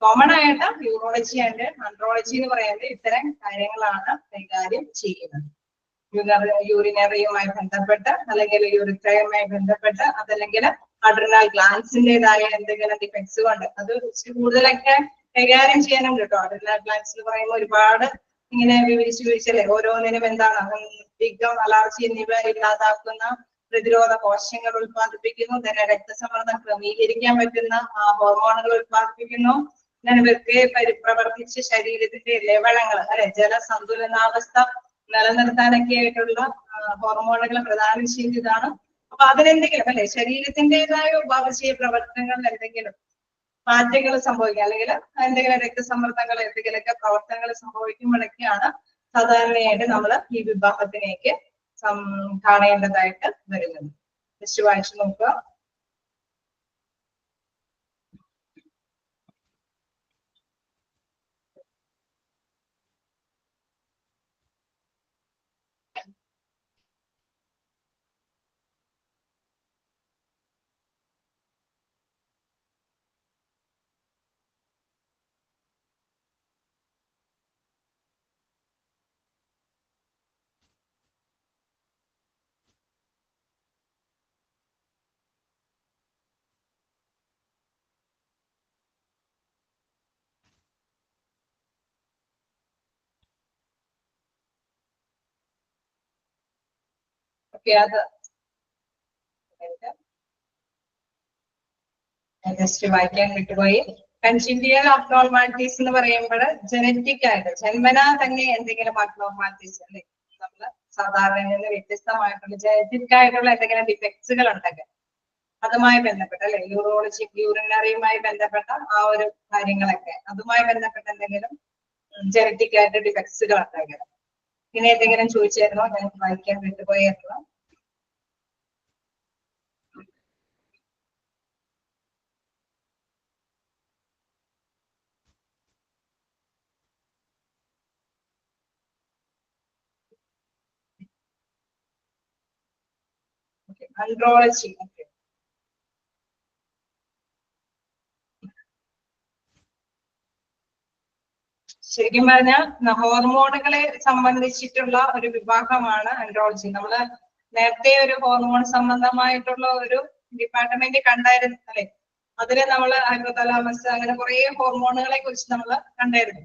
കോമൺ ആയിട്ട് യൂറോളജി ആൻഡ് ആൻഡ്രോളജി എന്ന് പറയുന്നത് ഇത്തരം കാര്യങ്ങളാണ് കൈകാര്യം ചെയ്യുന്നത്. യൂറിനറിയുമായി ബന്ധപ്പെട്ട് അല്ലെങ്കിൽ യൂറിത്രയുമായി ബന്ധപ്പെട്ട്, അതല്ലെങ്കിൽ അഡ്രിനൽ ഗ്ലാൻസിന്റേതായ എന്തെങ്കിലും ഡിഫക്ട്സ് കൊണ്ട് അത് കൂടുതലൊക്കെ കൈകാര്യം ചെയ്യാനും കേട്ടോ. അഡ്രിനൽ ഗ്ലാൻസ് എന്ന് പറയുമ്പോൾ ഒരുപാട് ഇങ്ങനെ വിവരിച്ചല്ലേ, ഓരോന്നിനും എന്താണ് ദിഗ്ഗം, അലർജി എന്നിവ ഇല്ലാതാക്കുന്ന പ്രതിരോധ കോശങ്ങൾ ഉത്പാദിപ്പിക്കുന്നു, തന്നെ രക്തസമ്മർദ്ദം ക്രമീകരിക്കാൻ പറ്റുന്ന ഹോർമോണുകൾ ഉത്പാദിപ്പിക്കുന്നു, പ്രവർത്തിച്ച് ശരീരത്തിന്റെ ലവണങ്ങൾ അല്ലെ ജലസന്തുലനാവസ്ഥ നിലനിർത്താനൊക്കെ ആയിട്ടുള്ള ഹോർമോണുകൾ പ്രദാനം ചെയ്യുന്നതാണ്. അപ്പൊ അതിനെന്തെങ്കിലും അല്ലെ ശരീരത്തിൻ്റെതായ ഉപാപചയ പ്രവർത്തനങ്ങളിൽ എന്തെങ്കിലും മാറ്റങ്ങൾ സംഭവിക്കുക, അല്ലെങ്കിൽ എന്തെങ്കിലും രക്തസമ്മർദ്ദങ്ങൾ എന്തെങ്കിലുമൊക്കെ പ്രവർത്തനങ്ങൾ സംഭവിക്കുമ്പോഴൊക്കെയാണ് സാധാരണയായിട്ട് നമ്മൾ ഈ വിഭാഗത്തിലേക്ക് കാണേണ്ടതായിട്ട് വരുന്നത്. ജസ്റ്റ് വായിച്ചു നോക്കുക. അത് ജസ്റ്റ് വായിക്കാൻ വിട്ടുപോയി. കൺജീനിയൽ അബ്നോർമാലിറ്റീസ് എന്ന് പറയുമ്പോൾ ജനറ്റിക് ആയിട്ട് ജന്മനാ തന്നെ എന്തെങ്കിലും അബ്നോർമാലിറ്റീസ് അല്ലെ, നമ്മള് സാധാരണ നിന്ന് വ്യത്യസ്തമായിട്ടുള്ള ജനറ്റിക് ആയിട്ടുള്ള എന്തെങ്കിലും ഡിഫക്ട്സുകൾ ഉണ്ടെങ്കിൽ അതുമായി ബന്ധപ്പെട്ട അല്ലെ യൂറോളജി യൂറിനറിയുമായി ബന്ധപ്പെട്ട ആ ഒരു കാര്യങ്ങളൊക്കെ അതുമായി ബന്ധപ്പെട്ട എന്തെങ്കിലും ജനറ്റിക് ആയിട്ട് ഡിഫക്ട്സുകൾ ഉണ്ടെങ്കിൽ ഇങ്ങനെ എന്തെങ്കിലും ചോദിച്ചായിരുന്നോ? ഞാൻ വായിക്കാൻ വിട്ടുപോയായിരുന്നു. ആൻഡ്രോളജി. ശരിക്കും പറഞ്ഞാൽ ഹോർമോണുകളെ സംബന്ധിച്ചിട്ടുള്ള ഒരു വിഭാഗമാണ് ആൻഡ്രോളജി. നമ്മള് നേരത്തെ ഒരു ഹോർമോൺ സംബന്ധമായിട്ടുള്ള ഒരു ഡിപ്പാർട്ട്മെന്റ് കണ്ടായിരുന്നു അല്ലെ. അതില് നമ്മള് ഹൈപ്പോതലാമസ് അങ്ങനെ കുറെ ഹോർമോണുകളെ കുറിച്ച് നമ്മൾ കണ്ടായിരുന്നു.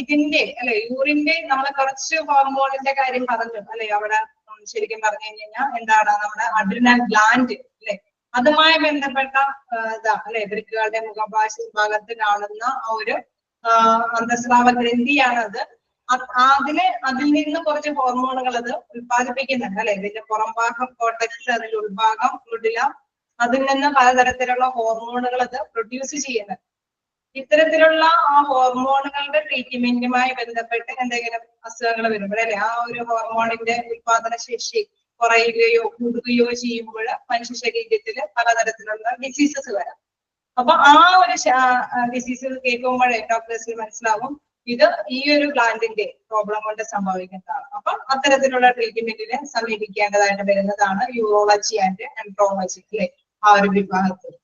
ഇതിന്റെ അല്ലെ യൂറിന്റെ നമ്മൾ കുറച്ച് ഹോർമോണിന്റെ കാര്യം പറഞ്ഞു അല്ലെ. അവിടെ ശരിക്കും പറഞ്ഞു കഴിഞ്ഞാൽ എന്താണ് നമ്മുടെ അഡ്രിനൽ ഗ്ലാൻഡ് അല്ലെ, അതുമായി ബന്ധപ്പെട്ട ഇതാ അല്ലെ, വൃക്കകളുടെ ഭാഗത്ത് കാണുന്ന ആ ഒരു അന്തസ്രാവ ഗ്രന്ഥിയാണ് അത്. അതിൽ നിന്ന് കുറച്ച് ഹോർമോണുകൾ അത് ഉത്പാദിപ്പിക്കുന്നുണ്ട് അല്ലെ. ഇതിന്റെ പുറംഭാഗം കോർട്ടെക്സ്, അതിന്റെ ഉൾഭാഗം മെഡുല, അതിൽ നിന്ന് പലതരത്തിലുള്ള ഹോർമോണുകൾ അത് പ്രൊഡ്യൂസ് ചെയ്യുന്നുണ്ട്. ഇത്തരത്തിലുള്ള ആ ഹോർമോണുകളുടെ ട്രീറ്റ്മെന്റുമായി ബന്ധപ്പെട്ട് എന്തെങ്കിലും അസുഖങ്ങൾ വരുമ്പോൾ അല്ലെ, ആ ഒരു ഹോർമോണിന്റെ ഉത്പാദന ശേഷി കുറയുകയോ കൂടുകയോ ചെയ്യുമ്പോൾ മനുഷ്യ ശരീരത്തിൽ പലതരത്തിലുള്ള ഡിസീസസ് വരാം. അപ്പൊ ആ ഒരു ഡിസീസ് കേൾക്കുമ്പോഴേ ഡോക്ടേഴ്സിന് മനസ്സിലാവും ഇത് ഈ ഒരു ഗ്ലാൻഡിന്റെ പ്രോബ്ലം കൊണ്ട് സംഭവിക്കുന്നതാണ്. അപ്പൊ അത്തരത്തിലുള്ള ട്രീറ്റ്മെന്റിനെ സമീപിക്കേണ്ടതായിട്ട് വരുന്നതാണ് യൂറോളജി ആൻഡ് ആൻഡ്രോളജി അല്ലെ, ആ ഒരു വിഭാഗത്തിൽ.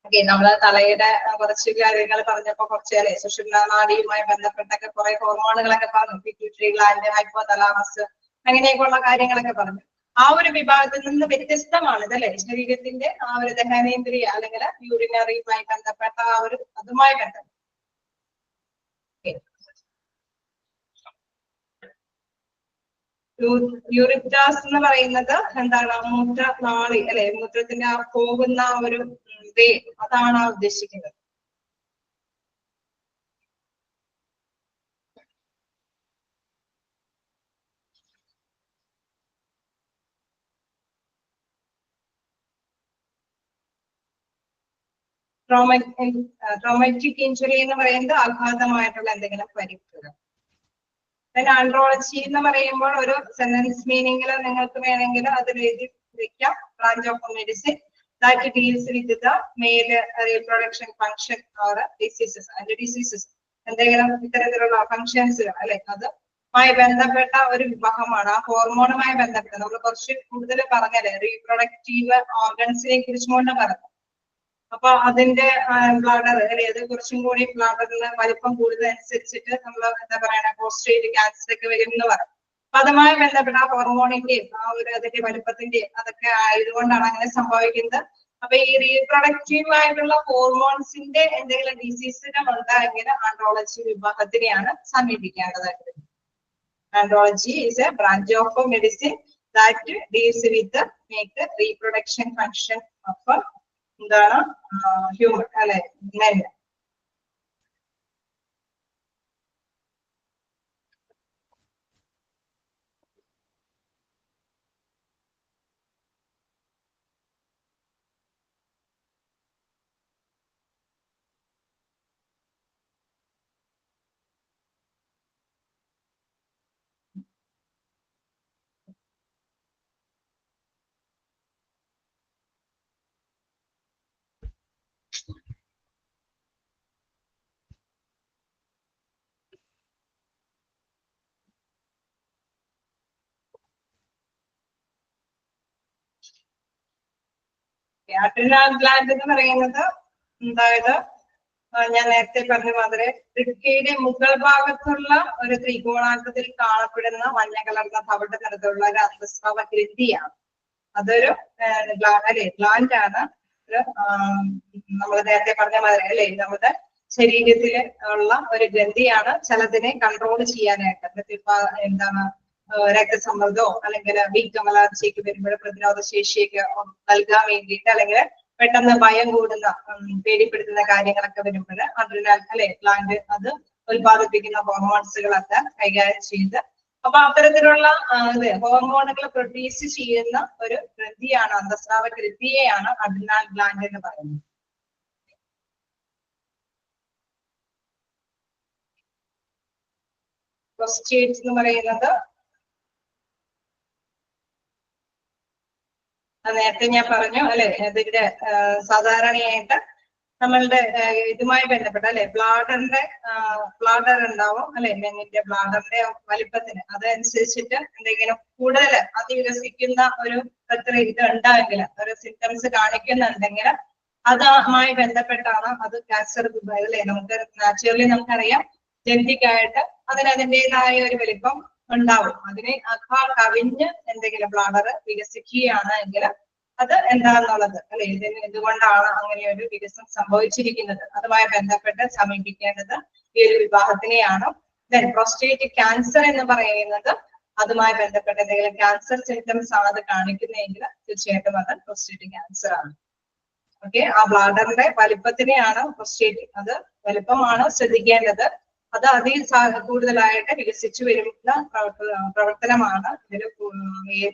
ഓക്കെ, നമ്മള് തലയുടെ കുറച്ച് കാര്യങ്ങൾ പറഞ്ഞപ്പോ കുറച്ച് അല്ലെ സുഷുമ്നാ നാഡിയുമായി ബന്ധപ്പെട്ടൊക്കെ കുറെ ഹോർമോണുകളൊക്കെ പറഞ്ഞു. പിറ്റ്യൂട്ടറി ഗ്ലാൻഡ്, ഹൈപ്പോതലാമസ്, അങ്ങനെയൊക്കെയുള്ള കാര്യങ്ങളൊക്കെ പറഞ്ഞു. ആ ഒരു വിഭാഗത്തിൽ നിന്ന് വ്യത്യസ്തമാണ് ഇതല്ലേ ശരീരത്തിന്റെ ആ ഒരു ദഹനേന്ദ്രിയ അല്ലെങ്കിൽ യൂറിനറിയുമായി ബന്ധപ്പെട്ട ആ ഒരു അതുമായി ബന്ധപ്പെട്ട. യൂറിറ്റാസ് എന്ന് പറയുന്നത് എന്താണ്? മൂത്രനാളി അല്ലെ, മൂത്രത്തിന്റെ പോകുന്ന ഒരു വേ, അതാണ് ഉദ്ദേശിക്കുന്നത്. ട്രോമാറ്റിക് ഇഞ്ചുറി എന്ന് പറയുന്നത് ആഘാതമായിട്ടുള്ള എന്തെങ്കിലും പരിക്കുകൾ. ആൻഡ്രോളജി എന്ന് പറയുമ്പോൾ ഒരു സെന്റൻസ് മീനിങ്ങിൽ നിങ്ങൾക്ക് വേണമെങ്കിൽ അതിൽ എഴുതി വെക്കാം. Branch of medicine that deals with the male reproduction function or diseases. അതിന്റെ ഡിസീസസ് എന്തെങ്കിലും ഇത്തരത്തിലുള്ള ഫംഗ്ഷൻസുകൾ അല്ലെ, അതുമായി ബന്ധപ്പെട്ട ഒരു വിഭാഗമാണ്. ആ ഹോർമോണുമായി ബന്ധപ്പെട്ട നമ്മൾ കുറച്ച് കൂടുതൽ പറഞ്ഞല്ലേ റീപ്രൊഡക്റ്റീവ് ഓർഗൻസിനെ കുറിച്ചും കൊണ്ട് പറഞ്ഞു. അപ്പൊ അതിന്റെ ബ്ലാഡർ അല്ലെ, അത് കുറച്ചും കൂടി ബ്ലാഡറിന് വലിപ്പം കൂടുതൽ അനുസരിച്ചിട്ട് നമ്മൾ എന്താ പറയണ പോസ്റ്റേറ്റ് ക്യാൻസർ ഒക്കെ വരും എന്ന് പറയും. അപ്പൊ അതുമായി ബന്ധപ്പെട്ട ആ ഹോർമോണിന്റെയും ആ ഒരു അതിന്റെ വലുപ്പത്തിന്റെയും അതൊക്കെ ആയതുകൊണ്ടാണ് അങ്ങനെ സംഭവിക്കുന്നത്. അപ്പൊ ഈ റീപ്രൊഡക്റ്റീവ് ആയിട്ടുള്ള ഹോർമോൺസിന്റെ എന്തെങ്കിലും ഡിസീസുകൾ ഉണ്ടായെങ്കിൽ ആൻഡ്രോളജി വിഭാഗത്തിനെയാണ് സമീപിക്കേണ്ടതായിട്ട്. Andrology is a branch of medicine that deals with make reproduction function of എന്താണ് ഹ്യൂമൻ അല്ലെ, മെൻ. അഡ്രിനൽ ഗ്ലാൻഡ് എന്ന് പറയുന്നത് അതായത് ഞാൻ നേരത്തെ പറഞ്ഞ മാതിരി വൃക്കയുടെ മുകൾ ഭാഗത്തുള്ള ഒരു ത്രികോണാകൃതിയിൽ കാണപ്പെടുന്ന മഞ്ഞ കലർന്ന തവിട്ട് നിറത്തിലുള്ള ഒരു അന്തസ്രാവ ഗ്രന്ഥിയാണ്. അതൊരു അല്ലെ ഗ്ലാൻഡ് ആണ്. നമ്മൾ നേരത്തെ പറഞ്ഞ മാതിരി അല്ലെ നമ്മുടെ ശരീരത്തിൽ ഉള്ള ഒരു ഗ്രന്ഥിയാണ്. ചിലതിനെ കൺട്രോൾ ചെയ്യാനായിട്ട് എന്താണ് രക്തസമ്മർദ്ദമോ അല്ലെങ്കിൽ വീക്കം വളർച്ചയ്ക്ക് വരുമ്പോൾ പ്രതിരോധ ശേഷിയൊക്കെ നൽകാൻ വേണ്ടിയിട്ട് അല്ലെങ്കിൽ പെട്ടെന്ന് ഭയം കൂടുന്ന പേടിപ്പെടുത്തുന്ന കാര്യങ്ങളൊക്കെ വരുമ്പോൾ അഡ്രിനൽ അല്ലെ ഗ്ലാൻഡ് അത് ഉത്പാദിപ്പിക്കുന്ന ഹോർമോൺസുകളൊക്കെ കൈകാര്യം ചെയ്ത് അപ്പൊ അത്തരത്തിലുള്ള ഹോർമോണുകൾ പ്രൊഡ്യൂസ് ചെയ്യുന്ന ഒരു ഗ്രന്ഥിയാണ്, അന്തസ്രാവ ഗ്രന്ഥിയെയാണ് അഡ്രിനൽ ഗ്ലാൻഡ് എന്ന് പറയുന്നത്. പ്രോസ്റ്റേറ്റ് എന്ന് പറയുന്നത് നേരത്തെ ഞാൻ പറഞ്ഞു അല്ലെ, ഇതിന്റെ സാധാരണയായിട്ട് നമ്മളുടെ ഇതുമായി ബന്ധപ്പെട്ട അല്ലെ ബ്ലാഡർ ഉണ്ടാവും അല്ലെ, മെന്നിന്റെ ബ്ലാഡറിന്റെ വലിപ്പത്തിന് അതനുസരിച്ചിട്ട് എന്തെങ്കിലും കൂടുതൽ അതിവികസിക്കുന്ന ഒരു ഇത് ഉണ്ടായെങ്കിൽ, ഒരു സിംറ്റംസ് കാണിക്കുന്നുണ്ടെങ്കിൽ അതുമായി ബന്ധപ്പെട്ടാണ് അത് ക്യാൻസർ അല്ലെ. നമുക്ക് നാച്ചുറലി നമുക്കറിയാം ജനറ്റിക് ആയിട്ട് അതിൻ്റെതായ ഒരു വലിപ്പം ഉണ്ടാവും. അതിനെ കവിഞ്ഞ് എന്തെങ്കിലും ബ്ലാഡർ വികസിക്കുകയാണ് എങ്കിൽ അത് എന്താണെന്നുള്ളത് അല്ലെ, ഇതിന് എന്തുകൊണ്ടാണ് അങ്ങനെ ഒരു വികസനം സംഭവിച്ചിരിക്കുന്നത്, അതുമായി ബന്ധപ്പെട്ട് സമീപിക്കേണ്ടത് ഈ ഒരു വിഭാഗത്തിനെയാണ്. ദെൻ പ്രോസ്റ്റേറ്റ് ക്യാൻസർ എന്ന് പറയുന്നത് അതുമായി ബന്ധപ്പെട്ട എന്തെങ്കിലും ക്യാൻസർ സിംറ്റംസ് ആണ് അത് കാണിക്കുന്നതെങ്കിൽ തീർച്ചയായിട്ടും അത് പ്രോസ്റ്റേറ്റ് ക്യാൻസർ ആണ്. ഓക്കെ, ആ ബ്ലാഡറിന്റെ വലിപ്പത്തിനെയാണ് പ്രോസ്റ്റേറ്റ്, അത് വലിപ്പമാണ് ശ്രദ്ധിക്കേണ്ടത്. അത് കൂടുതലായിട്ട് വികസിച്ചു വരുന്ന പ്രവർത്തനമാണ് ഇതിൽ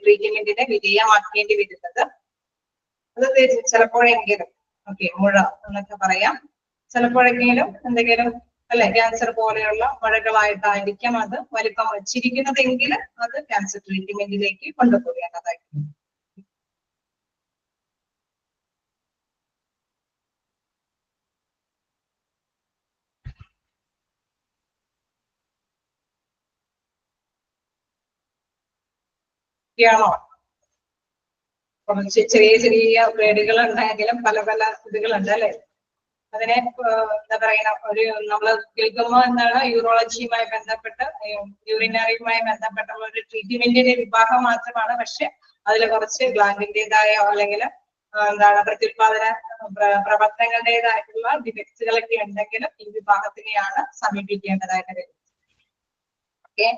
ട്രീറ്റ്മെന്റിനെ വിധേയമാക്കേണ്ടി വരുന്നത്. അത് ചിലപ്പോഴെങ്കിലും മുഴ എന്നൊക്കെ പറയാം, ചിലപ്പോഴെങ്കിലും എന്തെങ്കിലും അല്ലെ ക്യാൻസർ പോലെയുള്ള മുഴകളായിട്ടായിരിക്കും അത് വലിപ്പം വച്ചിരിക്കുന്നതെങ്കിൽ അത് ക്യാൻസർ ട്രീറ്റ്മെന്റിലേക്ക് കൊണ്ടുപോകേണ്ടതായിരിക്കും. ാണോ? കുറച്ച് ചെറിയ ചെറിയ പേടുകൾ ഉണ്ടെങ്കിലും പല പല ഇതുകളുണ്ട് അല്ലെ. അതിനെ എന്താ പറയുക, ഒരു നമ്മൾ കേൾക്കുമ്പോൾ എന്താണ് യൂറോളജിയുമായി ബന്ധപ്പെട്ട് യൂറിനറിയുമായി ബന്ധപ്പെട്ടുള്ള ഒരു ട്രീറ്റ്മെന്റിന്റെ വിഭാഗം മാത്രമാണ്. പക്ഷെ അതിൽ കുറച്ച് ഗ്ലാൻഡിന്റേതായോ അല്ലെങ്കിൽ എന്താണ് പ്രത്യുത്പാദന പ്രവർത്തനങ്ങളുടേതായിട്ടുള്ള ഡിഫക്റ്റുകളൊക്കെ ഉണ്ടെങ്കിലും ഈ വിഭാഗത്തിനെയാണ് സമീപിക്കേണ്ടതായിട്ട് വരും. ഓക്കെ,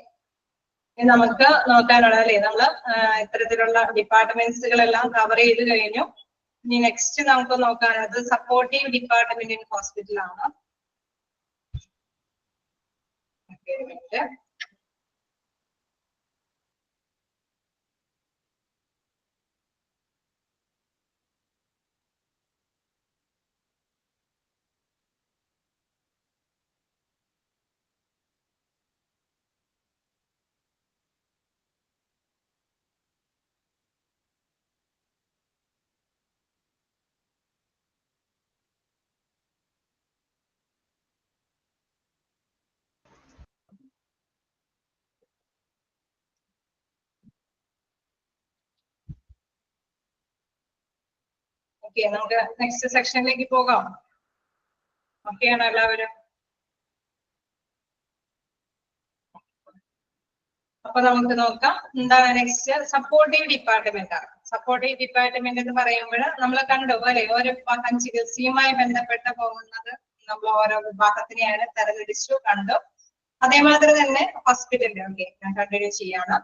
നമുക്ക് നോക്കാനുള്ളത് അല്ലെ, നമ്മള് ഇത്തരത്തിലുള്ള ഡിപ്പാർട്ട്മെന്റ്സുകളെല്ലാം കവർ ചെയ്ത് കഴിഞ്ഞു. ഇനി നെക്സ്റ്റ് നമുക്ക് നോക്കാനുള്ളത് സപ്പോർട്ടീവ് ഡിപ്പാർട്ട്മെന്റ് ഇൻ ഹോസ്പിറ്റലാണ്. ഓക്കെ, നമുക്ക് നെക്സ്റ്റ് സെക്ഷനിലേക്ക് പോകാം. ഓക്കെ ആണോ എല്ലാവരും? അപ്പൊ നമുക്ക് നോക്കാം എന്താണ് നെക്സ്റ്റ്. സപ്പോർട്ടീവ് ഡിപ്പാർട്ട്മെന്റ് ആണ്. സപ്പോർട്ടീവ് ഡിപ്പാർട്ട്മെന്റ് എന്ന് പറയുമ്പോൾ നമ്മൾ കണ്ടു അല്ലെ, ഓരോ വിഭാഗം ചികിത്സയുമായി ബന്ധപ്പെട്ട് പോകുന്നത് നമ്മൾ ഓരോ വിഭാഗത്തിനെയാണ് തെരഞ്ഞെടുത്തു കണ്ടു. അതേമാതിരി തന്നെ ഹോസ്പിറ്റലിൽ ഞാൻ കണ്ടിന്യൂ ചെയ്യാണ്.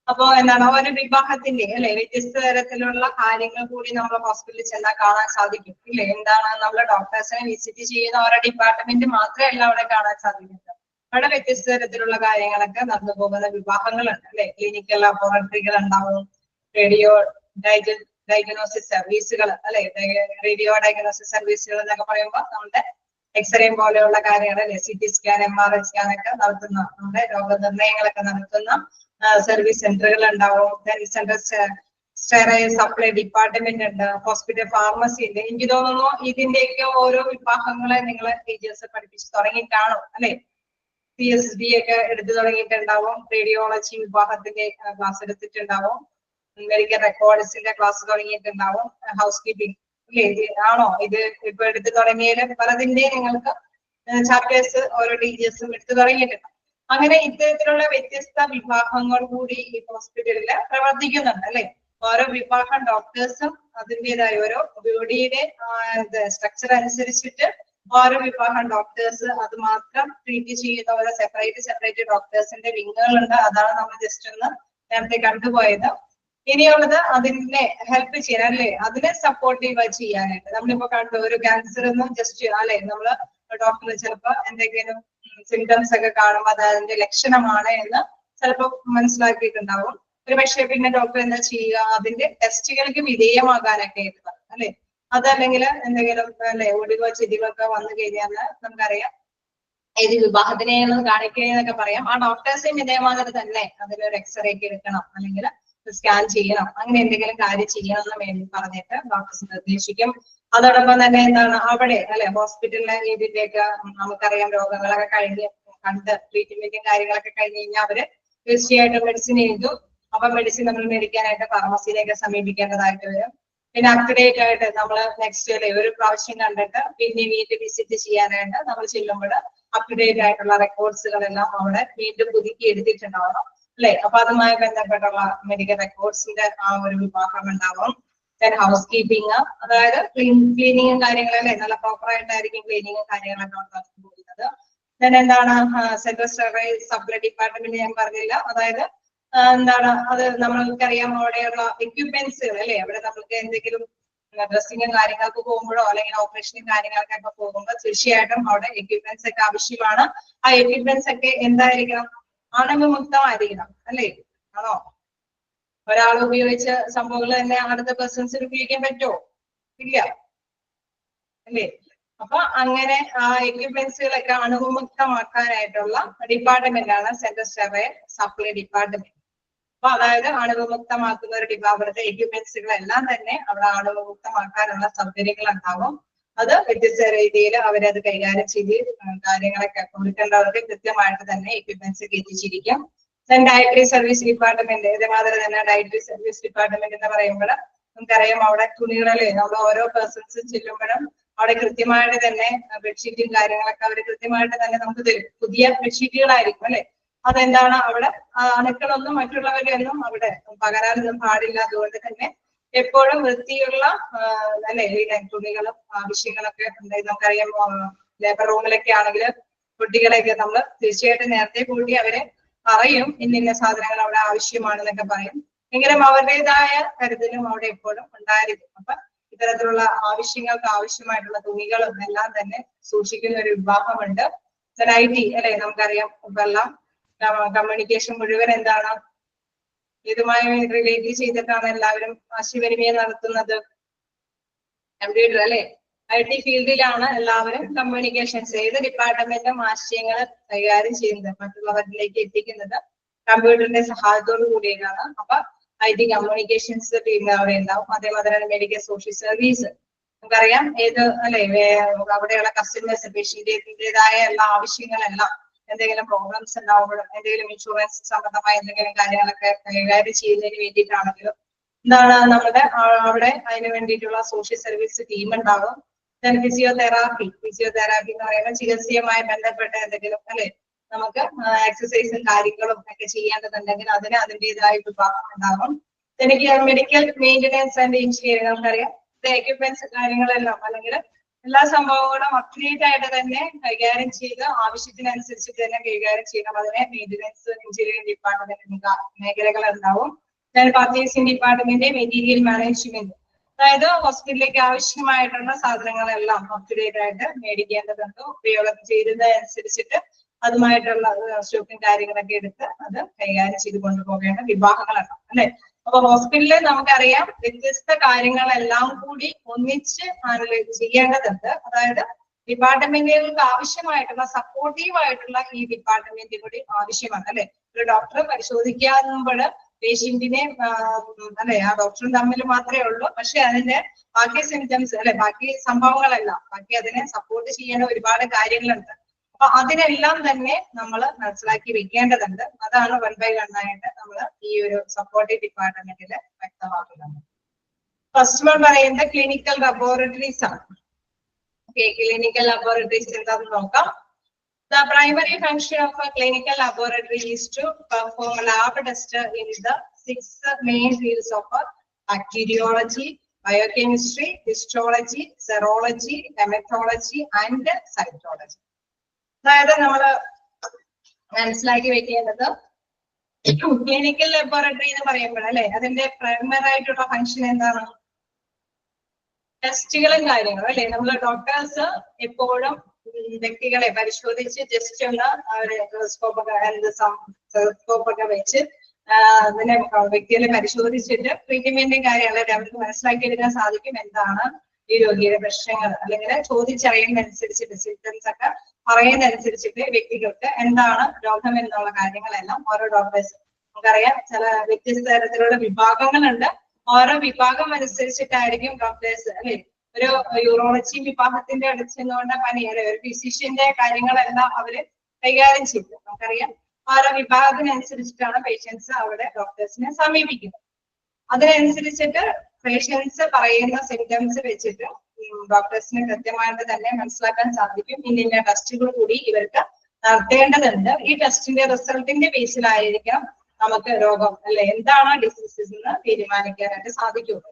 അപ്പോ എന്താണ് ഓരോ വിഭാഗത്തിന്റെ അല്ലെ വ്യത്യസ്ത തരത്തിലുള്ള കാര്യങ്ങൾ കൂടി നമ്മൾ ഹോസ്പിറ്റലിൽ ചെന്നാൽ കാണാൻ സാധിക്കും ഇല്ലേ. എന്താണ് നമ്മൾ ഡോക്ടേഴ്സിനെ വിസിറ്റ് ചെയ്യുന്ന ഓരോ ഡിപ്പാർട്ട്മെന്റ് മാത്രമല്ല അവിടെ കാണാൻ സാധിക്കുന്നത്. അവിടെ വ്യത്യസ്ത തരത്തിലുള്ള കാര്യങ്ങളൊക്കെ നടന്നു പോകുന്ന വിഭാഗങ്ങളുണ്ട് അല്ലെ. ക്ലിനിക്കൽ ലബോറട്ടറികൾ ഉണ്ടാവും, റേഡിയോ ഡയഗ്നോസിസ് സർവീസുകൾ അല്ലെ, റേഡിയോ ഡയഗ്നോസിസ് സർവീസുകൾ എന്നൊക്കെ പറയുമ്പോൾ നമ്മുടെ എക്സ്റേ പോലെയുള്ള കാര്യങ്ങൾ അല്ലെ, CT സ്കാൻ, MRI സ്കാൻ ഒക്കെ നടത്തുന്ന നമ്മുടെ രോഗനിർണയങ്ങളൊക്കെ നടത്തുന്ന സർവീസ് സെന്ററുകൾ ഉണ്ടാവും. സ്റ്റെറൈൽ സപ്ലൈ ഡിപ്പാർട്ട്മെന്റ് ഉണ്ട്, ഹോസ്പിറ്റൽ ഫാർമസി ഉണ്ട്. എനിക്ക് തോന്നുന്നു ഇതിന്റെയൊക്കെ ഓരോ വിഭാഗങ്ങളെ നിങ്ങൾ ടീച്ചേഴ്സ് പഠിപ്പിച്ച് തുടങ്ങിയിട്ടാണോ അല്ലെ. PSD ഒക്കെ എടുത്തു തുടങ്ങിയിട്ടുണ്ടാവും, റേഡിയോളജി വിഭാഗത്തിന്റെ ക്ലാസ് എടുത്തിട്ടുണ്ടാവും, മെഡിക്കൽ റെക്കോർഡ്സിന്റെ ക്ലാസ് തുടങ്ങിയിട്ടുണ്ടാവും, ഹൗസ് കീപ്പിംഗ് ഇല്ലേ ആണോ ഇത് ഇപ്പൊ എടുത്തു തുടങ്ങിയാലും പലതിന്റെ നിങ്ങൾക്ക് ചാപ്റ്റേഴ്സ് ഓരോ ടീച്ചേഴ്സും എടുത്തു തുടങ്ങിയിട്ടുണ്ട്. അങ്ങനെ ഇത്തരത്തിലുള്ള വ്യത്യസ്ത വിഭാഗങ്ങൾ കൂടി ഈ ഹോസ്പിറ്റലിൽ പ്രവർത്തിക്കുന്നുണ്ട് അല്ലെ. ഓരോ വിഭാഗം ഡോക്ടേഴ്സും അതിൻ്റെതായ ഓരോ ബോഡിയുടെ സ്ട്രക്ചർ അനുസരിച്ചിട്ട് ഓരോ വിഭാഗം ഡോക്ടേഴ്സ് അത് മാത്രം ട്രീറ്റ് ചെയ്യുന്ന ഓരോ സെപ്പറേറ്റ് ഡോക്ടേഴ്സിന്റെ വിങ്ങുകളുണ്ട്. അതാണ് നമ്മൾ ജസ്റ്റ് ഒന്ന് നേരത്തെ കണ്ടുപോയത്. ഇനിയുള്ളത് അതിനെ ഹെൽപ്പ് ചെയ്യാൻ അല്ലെ, അതിനെ സപ്പോർട്ടീവ് ചെയ്യാനായിട്ട്. നമ്മളിപ്പോ കണ്ടു ഒരു ക്യാൻസർ ഒന്നും ജസ്റ്റ് അല്ലെ നമ്മള് ഡോക്ടർ ചിലപ്പോ എന്തെങ്കിലും സിംറ്റംസ് ഒക്കെ കാണുമ്പോൾ അത് അതിന്റെ ലക്ഷണമാണ് എന്ന് ചിലപ്പോൾ മനസ്സിലാക്കിയിട്ടുണ്ടാവും. ഒരു പക്ഷേ പിന്നെ ഡോക്ടർ എന്താ ചെയ്യുക, അതിന്റെ ടെസ്റ്റുകൾക്ക് വിധേയമാകാനൊക്കെ ആയിട്ട് അല്ലെ. അതല്ലെങ്കിൽ എന്തെങ്കിലും അല്ലെ ഒടിവോ ചെരിവോ ഒക്കെ വന്നു കഴിഞ്ഞാൽ നമുക്കറിയാം ഏത് വിഭാഗത്തിനെയാണ് കാണിക്കുക എന്നൊക്കെ പറയാം. ആ ഡോക്ടേഴ്സിന് ഇതേമാതിരി തന്നെ അതിലൊരു എക്സ്റേ ഒക്കെ എടുക്കണം, അല്ലെങ്കിൽ സ്കാൻ ചെയ്യണം, അങ്ങനെ എന്തെങ്കിലും കാര്യം ചെയ്യണം എന്ന് വേണ്ടി പറഞ്ഞിട്ട് ഡോക്ടേഴ്സ് നിർദ്ദേശിക്കും. അതോടൊപ്പം തന്നെ എന്താണ് അവിടെ അല്ലെ ഹോസ്പിറ്റലിലെ രീതിയിലേക്ക് നമുക്കറിയാം രോഗങ്ങളൊക്കെ കഴിഞ്ഞ് കണ്ട് ട്രീറ്റ്മെന്റും കാര്യങ്ങളൊക്കെ കഴിഞ്ഞ് കഴിഞ്ഞാൽ അവര് തീർച്ചയായിട്ടും മെഡിസിൻ എഴുതും. അപ്പൊ മെഡിസിൻ നമ്മൾ മേടിക്കാനായിട്ട് ഫാർമസിയിലേക്ക് സമീപിക്കേണ്ടതായിട്ട് വരും. പിന്നെ അപ്ഡേറ്റ് ആയിട്ട് നമ്മൾ നെക്സ്റ്റ് അല്ലെ ഒരു പ്രാവശ്യം കണ്ടിട്ട് പിന്നെ വീണ്ടും വിസിറ്റ് ചെയ്യാനായിട്ട് നമ്മൾ ചെല്ലുമ്പോൾ അപ്ഡേറ്റ് ആയിട്ടുള്ള റെക്കോർഡ്സുകളെല്ലാം അവിടെ വീണ്ടും പുതുക്കി എടുത്തിട്ടുണ്ടാവണം അല്ലെ. അപ്പൊ അതുമായി ബന്ധപ്പെട്ടുള്ള മെഡിക്കൽ റെക്കോർഡ്സിന്റെ ആ ഒരു വിഭാഗം ഉണ്ടാവും. ഹൗസ് കീപ്പിംഗ്, അതായത് ക്ലീനിങ്ങും കാര്യങ്ങളല്ലേ നല്ല പ്രോപ്പർ ആയിട്ടായിരിക്കും ക്ലീനിങ്ങും കാര്യങ്ങളൊക്കെ നടത്തി പോകുന്നത്. then എന്താണ് സെൻട്രൽ സർവേ സപ്ലൈ ഡിപ്പാർട്ട്മെന്റ് ഞാൻ പറഞ്ഞില്ല, അതായത് എന്താണ് അത് നമ്മൾക്കറിയാം അവിടെയുള്ള എക്യുപ്മെന്റ്സുകൾ അല്ലെ. അവിടെ നമുക്ക് എന്തെങ്കിലും ഡ്രസ്സിങ്ങും കാര്യങ്ങൾക്ക് പോകുമ്പോഴോ അല്ലെങ്കിൽ ഓപ്പറേഷനും കാര്യങ്ങൾക്കൊക്കെ പോകുമ്പോൾ തീർച്ചയായിട്ടും അവിടെ എക്യുപ്മെന്റ്സ് ഒക്കെ ആവശ്യമാണ്. ആ എക്യുപ്മെന്റ്സ് ഒക്കെ എന്തായിരിക്കണം, അണുവിമുക്തമായിരിക്കണം അല്ലേ. ആണോ? ഒരാൾ ഉപയോഗിച്ച സംഭവങ്ങൾ തന്നെ അടുത്ത പേഴ്സൺസിന് ഉപയോഗിക്കാൻ പറ്റുമോ? ഇല്ല അല്ലേ. അപ്പൊ അങ്ങനെ ആ എക്യുപ്മെന്റ്സുകളൊക്കെ അണുവിമുക്തമാക്കാനായിട്ടുള്ള ഡിപ്പാർട്ട്മെന്റ് ആണ് സെൻട്രൽ സർവേ സപ്ലൈ ഡിപ്പാർട്ട്മെന്റ്. അപ്പൊ അതായത് അണുവിമുക്തമാക്കുന്ന ഒരു ഡിപ്പാർട്ട്മെന്റ് എക്യുപ്മെന്റ്സുകളെല്ലാം തന്നെ അവിടെ അണുവിമുക്തമാക്കാനുള്ള സൗകര്യങ്ങൾ ഉണ്ടാവും. അത് വ്യത്യസ്ത രീതിയിൽ അവരത് കൈകാര്യം ചെയ്ത് കാര്യങ്ങളൊക്കെ കൊടുക്കേണ്ടവർക്ക് കൃത്യമായിട്ട് തന്നെ എക്യുപ്മെന്റ്സ് എത്തിച്ചിരിക്കും. ഡയറ്ററി സർവീസ് ഡിപ്പാർട്ട്മെന്റ്, ഇതേമാതിരി തന്നെ ഡയറ്ററി സർവീസ് ഡിപ്പാർട്ട്മെന്റ് എന്ന് പറയുമ്പോൾ നമുക്കറിയാം അവിടെ തുണികളല്ലേ നമ്മൾ ഓരോ പേഴ്സൺസും ചെല്ലുമ്പോഴും അവിടെ കൃത്യമായിട്ട് തന്നെ ബെഡ്ഷീറ്റും കാര്യങ്ങളൊക്കെ അവർ കൃത്യമായിട്ട് തന്നെ നമുക്ക് തരും. പുതിയ ബെഡ്ഷീറ്റുകളായിരിക്കും അല്ലെ. അതെന്താണ് അവിടെ അണുക്കളൊന്നും മറ്റുള്ളവരുടെ ഒന്നും അവിടെ പകരാനൊന്നും പാടില്ല. അതുകൊണ്ട് തന്നെ എപ്പോഴും വൃത്തിയുള്ള അല്ലെ തുണികളും ആവശ്യങ്ങളൊക്കെ നമുക്കറിയാം ലേബർ റൂമിലൊക്കെ ആണെങ്കിൽ കുട്ടികളെയൊക്കെ നമ്മൾ തീർച്ചയായിട്ടും നേരത്തെ കൂടി അവരെ പറയും ഇന്ന സാധനങ്ങൾ അവിടെ ആവശ്യമാണെന്നൊക്കെ പറയും. എങ്കിലും അവരുടേതായ കരുതലും അവിടെ എപ്പോഴും ഉണ്ടായിരിക്കും. അപ്പൊ ഇത്തരത്തിലുള്ള ആവശ്യങ്ങൾക്ക് ആവശ്യമായിട്ടുള്ള തുണികളും എല്ലാം തന്നെ സൂക്ഷിക്കുന്ന ഒരു വിഭാഗമുണ്ട്. IT അല്ലെ, നമുക്കറിയാം ഇപ്പൊ എല്ലാം കമ്മ്യൂണിക്കേഷൻ മുഴുവൻ എന്താണ് ഇതുമായി റിലേറ്റ് ചെയ്തിട്ടാണ് എല്ലാവരും ആശയവിനിമയം നടത്തുന്നത്. കമ്പ്യൂട്ടർ അല്ലെ, IT ഫീൽഡിലാണ് എല്ലാവരും കമ്മ്യൂണിക്കേഷൻസ് ഏത് ഡിപ്പാർട്ട്മെന്റും ആശയങ്ങൾ കൈകാര്യം ചെയ്യുന്നത് മറ്റുള്ളവരിലേക്ക് എത്തിക്കുന്നത് കമ്പ്യൂട്ടറിന്റെ സഹായത്തോടു കൂടിയാണ്. അപ്പൊ IT കമ്മ്യൂണിക്കേഷൻസ് ടീം അവിടെ ഉണ്ടാവും. അതേമാതിരി മെഡിക്കൽ സോഷ്യൽ സർവീസ് നമുക്കറിയാം ഏത് അല്ലെ അവിടെയുള്ള കസ്റ്റമേഴ്സ് പേഷ്യന്റിന്റേതായ എല്ലാ ആവശ്യങ്ങളെല്ലാം എന്തെങ്കിലും പ്രോബ്ലംസ് ഉണ്ടാവുമ്പോഴും എന്തെങ്കിലും ഇൻഷുറൻസ് സംബന്ധമായ എന്തെങ്കിലും കാര്യങ്ങളൊക്കെ കൈകാര്യം ചെയ്യുന്നതിന് വേണ്ടിയിട്ടാണെങ്കിലും എന്താണ് നമ്മുടെ അവിടെ അതിന് വേണ്ടിയിട്ടുള്ള സോഷ്യൽ സർവീസ് ടീം ഉണ്ടാകും. ഫിസിയോതെറാപ്പി എന്ന് പറയുമ്പോൾ ചികിത്സയുമായി ബന്ധപ്പെട്ട എന്തെങ്കിലും അല്ലെ നമുക്ക് എക്സസൈസും കാര്യങ്ങളും ഒക്കെ ചെയ്യേണ്ടതുണ്ടെങ്കിൽ അതിന് അതിൻ്റെതായ വിഭാഗം ഉണ്ടാകും. എനിക്ക് മെഡിക്കൽ മെയിൻ്റനൻസ് ആൻഡ് എഞ്ചിനീയറിംഗ് നമുക്കറിയാം എക്യുപ്മെന്റ്സ് കാര്യങ്ങളെല്ലാം അല്ലെങ്കിൽ എല്ലാ സംഭവങ്ങളും അപ്ഡേറ്റ് ആയിട്ട് തന്നെ കൈകാര്യം ചെയ്ത് ആവശ്യത്തിനനുസരിച്ച് തന്നെ കൈകാര്യം ചെയ്യണം. അതിനെ മെയിൻ്റനൻസ് എഞ്ചിനീയറിംഗ് ഡിപ്പാർട്ട്മെന്റ് മേഖലകൾ ഉണ്ടാവും. പർച്ചേസിംഗ് ഡിപ്പാർട്ട്മെന്റ് മെറ്റീരിയൽ മാനേജ്മെന്റ്, അതായത് ഹോസ്പിറ്റലിലേക്ക് ആവശ്യമായിട്ടുള്ള സാധനങ്ങളെല്ലാം അപ്ഡേറ്റ് ആയിട്ട് മേടിക്കേണ്ടതുണ്ട്. ഉപയോഗം ചെയ്യുന്നതനുസരിച്ചിട്ട് അതുമായിട്ടുള്ള സ്റ്റോക്കും കാര്യങ്ങളൊക്കെ എടുത്ത് അത് കൈകാര്യം ചെയ്ത് കൊണ്ടുപോകേണ്ട വിഭാഗങ്ങളാണ് അല്ലെ. അപ്പൊ ഹോസ്പിറ്റലിൽ നമുക്കറിയാം വ്യത്യസ്ത കാര്യങ്ങളെല്ലാം കൂടി ഒന്നിച്ച് അനലൈസ് ചെയ്യേണ്ടതുണ്ട്. അതായത് ഡിപ്പാർട്ട്മെന്റുകൾക്ക് ആവശ്യമായിട്ടുള്ള സപ്പോർട്ടീവ് ആയിട്ടുള്ള ഈ ഡിപ്പാർട്ട്മെന്റ് കൂടി ആവശ്യമാണ് അല്ലെ. ഒരു ഡോക്ടർ പരിശോധിക്കുമ്പോൾ പേഷ്യന്റിനെ അല്ലെ ആ ഡോക്ടറും തമ്മിൽ മാത്രമേ ഉള്ളൂ. പക്ഷെ അതിന്റെ ബാക്കി സിംറ്റംസ് അല്ലെ ബാക്കി സംഭവങ്ങളെല്ലാം ബാക്കി അതിനെ സപ്പോർട്ട് ചെയ്യേണ്ട ഒരുപാട് കാര്യങ്ങളുണ്ട്. അപ്പൊ അതിനെല്ലാം തന്നെ നമ്മൾ മനസ്സിലാക്കി വെക്കേണ്ടതുണ്ട്. അതാണ് 1 by 1 ആയിട്ട് നമ്മൾ ഈ ഒരു സപ്പോർട്ടീവ് ഡിപ്പാർട്ട്മെന്റിൽ വ്യക്തമാക്കുന്നത്. ഫസ്റ്റ് വൺ പറയുന്നത് ക്ലിനിക്കൽ ലബോറട്ടറീസ് ആണ്. ക്ലിനിക്കൽ ലബോറട്ടറീസ് എന്താണെന്ന് നോക്കാം. The primary function of a clinical laboratory is to perform lab tests in the 6 main fields of bacteriology, biochemistry, histology, serology, hematology, and cytology. അതായത് നമ്മൾ മനസ്സിലാക്കി വെക്കേണ്ടത് ക്ലിനിക്കൽ ലബോറട്ടറി എന്ന് പറയുമ്പോൾ അല്ലെ അതിന്റെ പ്രൈമറി ആയിട്ടുള്ള ഫംഗ്ഷൻ എന്താണ്? ടെസ്റ്റുകളും കാര്യങ്ങളും അല്ലെ. നമ്മൾ ഡോക്ടേഴ്സ് എപ്പോഴും വ്യക്തികളെ പരിശോധിച്ച് ജസ്റ്റ് ഒന്ന് അവര് സ്കോപ്പൊക്കെ വെച്ച് അതിനെ വ്യക്തികളെ പരിശോധിച്ചിട്ട് ട്രീറ്റ്മെന്റും കാര്യങ്ങളൊക്കെ അവർക്ക് മനസ്സിലാക്കിയെടുക്കാൻ സാധിക്കും എന്താണ് ഈ രോഗിയുടെ പ്രശ്നങ്ങൾ, അല്ലെങ്കിൽ ചോദിച്ചറിയുന്നതനുസരിച്ചിട്ട് സിംറ്റംസ് ഒക്കെ പറയുന്നതനുസരിച്ചിട്ട് വ്യക്തികൾക്ക് എന്താണ് രോഗം എന്നുള്ള കാര്യങ്ങളെല്ലാം ഓരോ ഡോക്ടേഴ്സ് നമുക്കറിയാം ചില വ്യത്യസ്ത തരത്തിലുള്ള വിഭാഗങ്ങളുണ്ട്. ഓരോ വിഭാഗം അനുസരിച്ചിട്ടായിരിക്കും ഡോക്ടേഴ്സ് അല്ലെ ഒരു യൂറോളജി വിഭാഗത്തിന്റെ അടുത്ത് ചെന്നുകൊണ്ട് പനി അല്ലെ ഒരു ഫിസിഷ്യന്റെ കാര്യങ്ങളെല്ലാം അവര് കൈകാര്യം ചെയ്തു. നമുക്കറിയാം ഓരോ വിഭാഗത്തിനനുസരിച്ചിട്ടാണ് പേഷ്യൻസ് അവിടെ ഡോക്ടേഴ്സിനെ സമീപിക്കുന്നത്. അതിനനുസരിച്ചിട്ട് പേഷ്യൻസ് പറയുന്ന സിംറ്റംസ് വെച്ചിട്ട് ഡോക്ടേഴ്സിന് കൃത്യമായിട്ട് തന്നെ മനസ്സിലാക്കാൻ സാധിക്കും. ഇന്ന ടെസ്റ്റുകൾ കൂടി ഇവർക്ക് നടത്തേണ്ടതുണ്ട്. ഈ ടെസ്റ്റിന്റെ റിസൾട്ടിന്റെ ബേസിലായിരിക്കാം നമുക്ക് രോഗം അല്ലെ എന്താണ് ഡിസീസസ് എന്ന് തീരുമാനിക്കാനായിട്ട് സാധിക്കുള്ളൂ.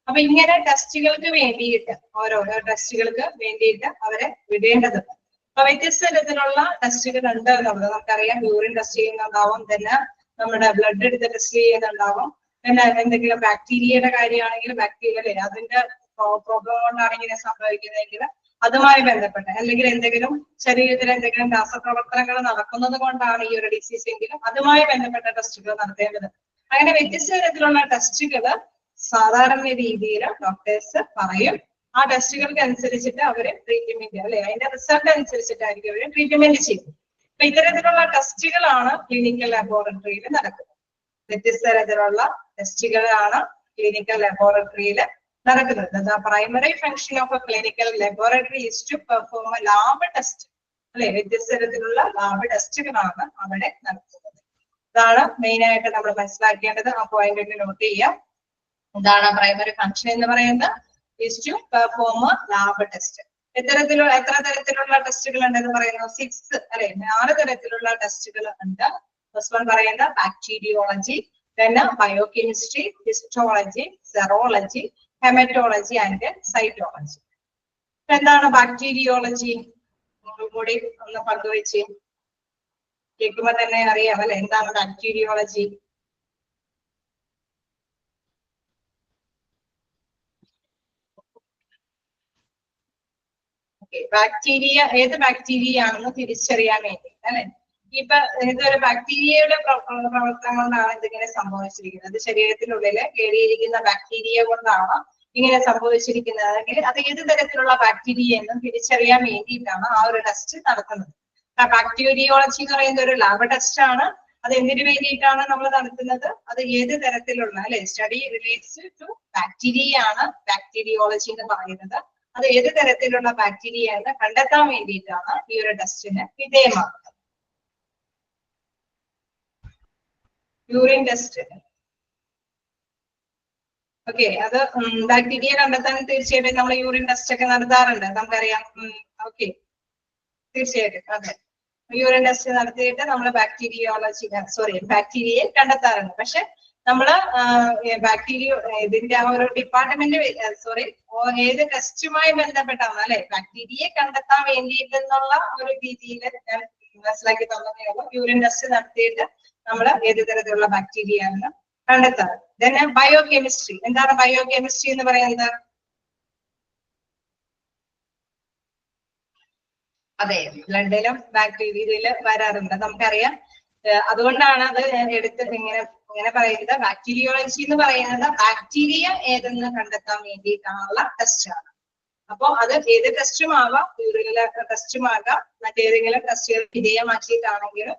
അപ്പൊ ഇങ്ങനെ ടെസ്റ്റുകൾക്ക് വേണ്ടിയിട്ട് ഓരോരോ ടെസ്റ്റുകൾക്ക് വേണ്ടിയിട്ട് അവരെ വിടേണ്ടതുണ്ട്. അപ്പൊ വ്യത്യസ്ത തരത്തിലുള്ള ടെസ്റ്റുകൾ ഉണ്ട് എന്നുള്ളത് നമുക്കറിയാം. യൂറിൻ ടെസ്റ്റ് ചെയ്യുന്നുണ്ടാവും, തന്നെ നമ്മുടെ ബ്ലഡ് എടുത്ത് ടെസ്റ്റ് ചെയ്യുന്നുണ്ടാവും, പിന്നെ എന്തെങ്കിലും ബാക്ടീരിയയുടെ കാര്യമാണെങ്കിൽ ബാക്ടീരിയ അല്ലെ അതിന്റെ പ്രോബ്ലം കൊണ്ടാണ് ഇങ്ങനെ സംഭവിക്കുന്നതെങ്കിൽ അതുമായി ബന്ധപ്പെട്ട് അല്ലെങ്കിൽ എന്തെങ്കിലും ശരീരത്തിൽ എന്തെങ്കിലും രാസപ്രവർത്തനങ്ങൾ നടക്കുന്നത് കൊണ്ടാണ് ഈ ഒരു ഡിസീസ് എങ്കിലും അതുമായി ബന്ധപ്പെട്ട ടെസ്റ്റുകൾ നടത്തേണ്ടത്. അങ്ങനെ വ്യത്യസ്ത തരത്തിലുള്ള ടെസ്റ്റുകൾ സാധാരണ രീതിയിൽ ഡോക്ടേഴ്സ് പറയും. ആ ടെസ്റ്റുകൾക്ക് അനുസരിച്ചിട്ട് അവര് ട്രീറ്റ്മെന്റ് അല്ലെ അതിന്റെ റിസൾട്ട് അനുസരിച്ചിട്ടായിരിക്കും അവര് ട്രീറ്റ്മെന്റ് ചെയ്യുന്നത്. അപ്പൊ ഇത്തരത്തിലുള്ള ടെസ്റ്റുകളാണ് ക്ലിനിക്കൽ ലബോറട്ടറിയിൽ നടക്കുന്നത്. വ്യത്യസ്ത തരത്തിലുള്ള ടെസ്റ്റുകളാണ് ക്ലിനിക്കൽ ലബോറട്ടറിയിൽ നടക്കുന്നത്. The primary function of a clinical laboratory is to perform a lab test. അല്ലെ വ്യത്യസ്ത തരത്തിലുള്ള ലാബ് ടെസ്റ്റുകളാണ് അവിടെ നടത്തുന്നത്. ഇതാണ് മെയിൻ ആയിട്ട് നമ്മൾ മനസ്സിലാക്കേണ്ടത്. ആ പോയിന്റ് നോട്ട് ചെയ്യാം. എന്താണ് പ്രൈമറി ഫംഗ്ഷൻ എന്ന് പറയുന്നത്? is to perform a lab test. എത്ര തരത്തിലുള്ള ടെസ്റ്റുകൾ ഉണ്ടെന്ന് പറയുന്നു? 6 അല്ലെ 6 തരത്തിലുള്ള ടെസ്റ്റുകൾ ഉണ്ട്. ഫസ്റ്റ് വൺ പറയുന്നത് ബാക്ടീരിയോളജി, പിന്നെ biochemistry, histology, serology, haematology and cytology. എന്താണ് ബാക്ടീരിയോളജി? കൂടി ഒന്ന് പങ്കുവെച്ച് കേൾക്കുമ്പോ തന്നെ അറിയാം അല്ലെ എന്താണ് ബാക്ടീരിയോളജി? ബാക്ടീരിയ ഏത് ബാക്ടീരിയ ആണെന്ന് തിരിച്ചറിയാൻ വേണ്ടി അല്ലെ ഇപ്പൊ ഇതൊരു ബാക്ടീരിയയുടെ പ്രവർത്തനം കൊണ്ടാണ് ഇതിങ്ങനെ സംഭവിച്ചിരിക്കുന്നത്. ശരീരത്തിനുള്ളില് കയറിയിരിക്കുന്ന ബാക്ടീരിയ കൊണ്ടാണ് ഇങ്ങനെ സംഭവിച്ചിരിക്കുന്നതെങ്കിൽ അത് ഏത് തരത്തിലുള്ള ബാക്ടീരിയ എന്നും തിരിച്ചറിയാൻ വേണ്ടിയിട്ടാണ് ആ ഒരു ടെസ്റ്റ് നടത്തുന്നത്. ബാക്ടീരിയോളജി എന്ന് പറയുന്ന ഒരു ലാബ് ടെസ്റ്റ് ആണ്. അത് എന്തിനു വേണ്ടിയിട്ടാണ് നമ്മൾ നടത്തുന്നത്? അത് ഏത് തരത്തിലുള്ള അല്ലെ സ്റ്റഡി റിലേറ്റ്സ് ടു ബാക്ടീരിയ ആണ് ബാക്ടീരിയോളജി എന്ന് പറയുന്നത്. അത് ഏത് തരത്തിലുള്ള ബാക്ടീരിയ എന്ന് കണ്ടെത്താൻ വേണ്ടിയിട്ടാണ് ഈ ഒരു ടെസ്റ്റിന് വിധേയമാക്കുന്നത്. യൂറിൻ ടെസ്റ്റ് ഓക്കെ, അത് ബാക്ടീരിയ കണ്ടെത്താൻ തീർച്ചയായിട്ടും നമ്മൾ യൂറിൻ ടെസ്റ്റ് ഒക്കെ നടത്താറുണ്ട്, നമുക്കറിയാം. ഓക്കെ, തീർച്ചയായിട്ടും അതെ, യൂറിൻ ടെസ്റ്റ് നടത്തിയിട്ട് നമ്മൾ ബാക്ടീരിയയെ കണ്ടെത്താറുണ്ട്. പക്ഷെ നമ്മള് ബാക്ടീരിയ ഇതിന്റെ ആ ഒരു ഡിപ്പാർട്ട്മെന്റ് ഏത് ടെസ്റ്റുമായി ബന്ധപ്പെട്ടാണ് അല്ലെ ബാക്ടീരിയയെ കണ്ടെത്താൻ വേണ്ടിയിട്ടെന്നുള്ള ഒരു രീതിയിൽ ഞാൻ മനസ്സിലാക്കി തന്നതേ ഉള്ളൂ. യൂറിൻ ടെസ്റ്റ് നടത്തിയിട്ട് നമ്മൾ ഏത് തരത്തിലുള്ള ബാക്ടീരിയ ആണെന്ന് കണ്ടെത്താറ്. പിന്നെ ബയോകെമിസ്ട്രി. എന്താണ് ബയോകെമിസ്ട്രി എന്ന് പറയുന്നത്? അതെ, ബ്ലഡിലും ബാക്ടീരിയയില് വരാറുണ്ട്, നമുക്കറിയാം. അതുകൊണ്ടാണ് അത് എടുത്ത് ഇങ്ങനെ പറയുന്നത്. ബാക്ടീരിയോളജി എന്ന് പറയുന്നത് ബാക്ടീരിയ ഏതെന്ന് കണ്ടെത്താൻ വേണ്ടിയിട്ടാണുള്ള ടെസ്റ്റ് ആണ്. അപ്പൊ അത് ഏത് ടെസ്റ്റും ആവാം, യൂറിനിലെ ടെസ്റ്റും ആകാം, മറ്റേതെങ്കിലും ടെസ്റ്റുകൾ വിധേയമാക്കിയിട്ടാണെങ്കിലും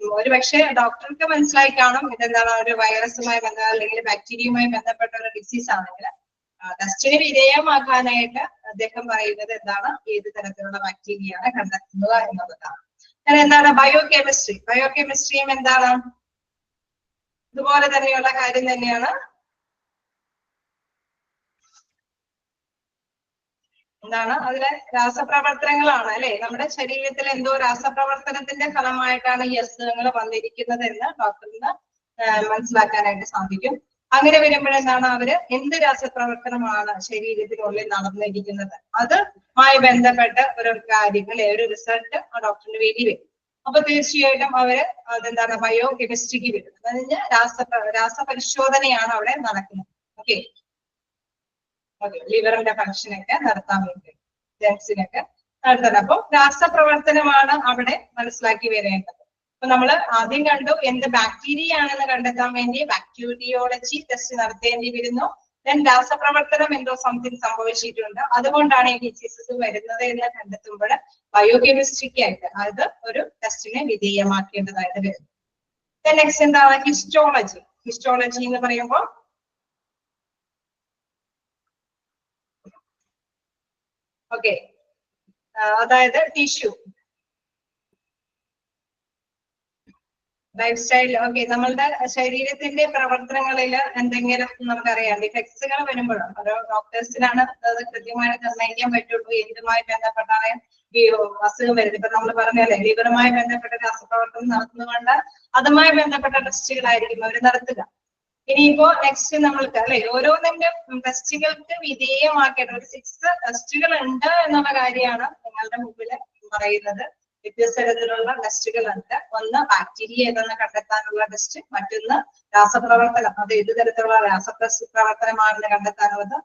ഒരുപക്ഷെ ഡോക്ടർക്ക് മനസ്സിലായി കാണും ഇതെന്താണ് ഒരു വൈറസുമായി അല്ലെങ്കിൽ ബാക്ടീരിയയുമായി ബന്ധപ്പെട്ട ഒരു ഡിസീസ് ആണെങ്കിൽ ടെസ്റ്റിന് വിധേയമാക്കാനായിട്ട് അദ്ദേഹം പറയുന്നത് എന്താണ് ഏത് തരത്തിലുള്ള ബാക്ടീരിയയാണ് കണ്ടെത്തുന്നത് എന്നുള്ളതാണ്. എന്താണ് ബയോകെമിസ്ട്രി? ബയോകെമിസ്ട്രിയും എന്താണ് ഇതുപോലെ തന്നെയുള്ള കാര്യം തന്നെയാണ്. എന്താണ് അതിലെ രാസപ്രവർത്തനങ്ങളാണ് അല്ലെ, നമ്മുടെ ശരീരത്തിൽ എന്തോ രാസപ്രവർത്തനത്തിന്റെ ഫലമായിട്ടാണ് ഈ അസുഖങ്ങൾ വന്നിരിക്കുന്നത് എന്ന് ഡോക്ടറിന് മനസ്സിലാക്കാനായിട്ട് സാധിക്കും. അങ്ങനെ വരുമ്പോഴെന്താണ് അവര് എന്ത് രാസപ്രവർത്തനമാണ് ശരീരത്തിനുള്ളിൽ നടന്നിരിക്കുന്നത് അതുമായി ബന്ധപ്പെട്ട ഒരു കാര്യം അല്ലെ ഒരു റിസൾട്ട് ആ ഡോക്ടറിന് വേണ്ടി വരും. അപ്പൊ തീർച്ചയായിട്ടും അവര് അതെന്താണ് ബയോകെമിസ്ട്രിക്ക് വരും. അതിന് രാസപരിശോധനയാണ് അവിടെ നടക്കുന്നത്. ഓക്കെ, ലിവറിന്റെ ഫംഗ്ഷനൊക്കെ നടത്താൻ വേണ്ടി ജെൻസിനൊക്കെ നടത്തുന്നത്. അപ്പൊ രാസപ്രവർത്തനമാണ് അവിടെ മനസ്സിലാക്കി വരേണ്ടത്. അപ്പൊ നമ്മൾ ആദ്യം കണ്ടു എന്ത് ബാക്ടീരിയ ആണെന്ന് കണ്ടെത്താൻ വേണ്ടി ബാക്ടീരിയോളജി ടെസ്റ്റ് നടത്തേണ്ടി വരുന്നു. ദെൻ രാസപ്രവർത്തനം എന്തോ സംതിങ് സംഭവിച്ചിട്ടുണ്ട്, അതുകൊണ്ടാണ് ഈ ഡിസീസസ് വരുന്നത് എന്ന് കണ്ടെത്തുമ്പോൾ ബയോകെമിസ്ട്രിക്കായിട്ട് അത് ഒരു ടെസ്റ്റിനെ വിധേയമാക്കേണ്ടതായിട്ട് വരുന്നു. നെക്സ്റ്റ് എന്താണ് ഹിസ്റ്റോളജി. ഹിസ്റ്റോളജി എന്ന് പറയുമ്പോൾ ഓക്കെ അതായത് ടിഷ്യൂ ലൈഫ് സ്റ്റൈൽ. ഓക്കെ, നമ്മളുടെ ശരീരത്തിന്റെ പ്രവർത്തനങ്ങളിൽ എന്തെങ്കിലും നമുക്കറിയാം ഡിഫക്ട്സുകൾ വരുമ്പോഴും ഓരോ ഡോക്ടേഴ്സിനാണ് അത് കൃത്യമായിട്ട് നിർണ്ണയിക്കാൻ പറ്റുള്ളൂ എന്തുമായി ബന്ധപ്പെട്ടാണ് ഈ അസുഖം വരുന്നത്. ഇപ്പൊ നമ്മൾ പറഞ്ഞല്ലേ ലിവറുമായി ബന്ധപ്പെട്ട രാസപ്രവർത്തനം നടത്തുന്നതുകൊണ്ട് അതുമായി ബന്ധപ്പെട്ട ടെസ്റ്റുകളായിരിക്കും അവർ നടത്തുക. ഇനിയിപ്പോ നെക്സ്റ്റ് നമ്മൾക്ക് അല്ലെ ഓരോന്നിന്റെ ടെസ്റ്റുകൾക്ക് വിധേയമാക്കേണ്ട ഒരു 6 ടെസ്റ്റുകൾ ഉണ്ട് എന്നുള്ള കാര്യമാണ് നിങ്ങളുടെ മുമ്പിൽ പറയുന്നത്. വ്യത്യസ്ത തരത്തിലുള്ള ടെസ്റ്റുകൾ ഉണ്ട്. ഒന്ന് ബാക്ടീരിയ ഏതെന്ന് കണ്ടെത്താനുള്ള ടെസ്റ്റ്, മറ്റൊന്ന് രാസപ്രവർത്തനം അത് ഏത് തരത്തിലുള്ള രാസപ്രവർത്തനമാണെന്ന് കണ്ടെത്താനുള്ളത്.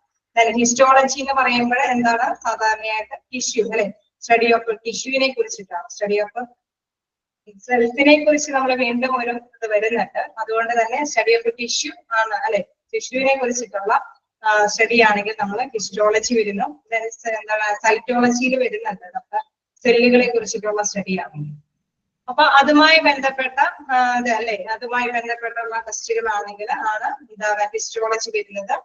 ഹിസ്റ്റോളജി എന്ന് പറയുമ്പോൾ എന്താണ് സാധാരണയായിട്ട് ടിഷ്യൂ അല്ലെ സ്റ്റഡി ഓഫ് ടിഷ്യൂവിനെ കുറിച്ചിട്ടാണ്. സ്റ്റഡി ഓഫ് സെൽസിനെ കുറിച്ച് നമ്മൾ വീണ്ടും ഒരു ഇത് വരുന്നുണ്ട്. അതുകൊണ്ട് തന്നെ സ്റ്റഡി ഓഫ് ടിഷ്യൂ ആണ് അല്ലെ ടിഷ്യൂവിനെ കുറിച്ചിട്ടുള്ള സ്റ്റഡി ആണെങ്കിൽ നമ്മൾ ഹിസ്റ്റോളജി വരുന്നു. എന്താണ് സൈറ്റോളജിയിൽ വരുന്നുണ്ട് നമ്മുടെ സെല്ലുകളെ കുറിച്ചിട്ടുള്ള സ്റ്റഡിയാണ്. അപ്പൊ അതുമായി ബന്ധപ്പെട്ട അല്ലെ അതുമായി ബന്ധപ്പെട്ടുള്ള ടെസ്റ്റുകളാണെങ്കിൽ ആണ് എന്താണ് ഹിസ്റ്റോളജി വരുന്നത്.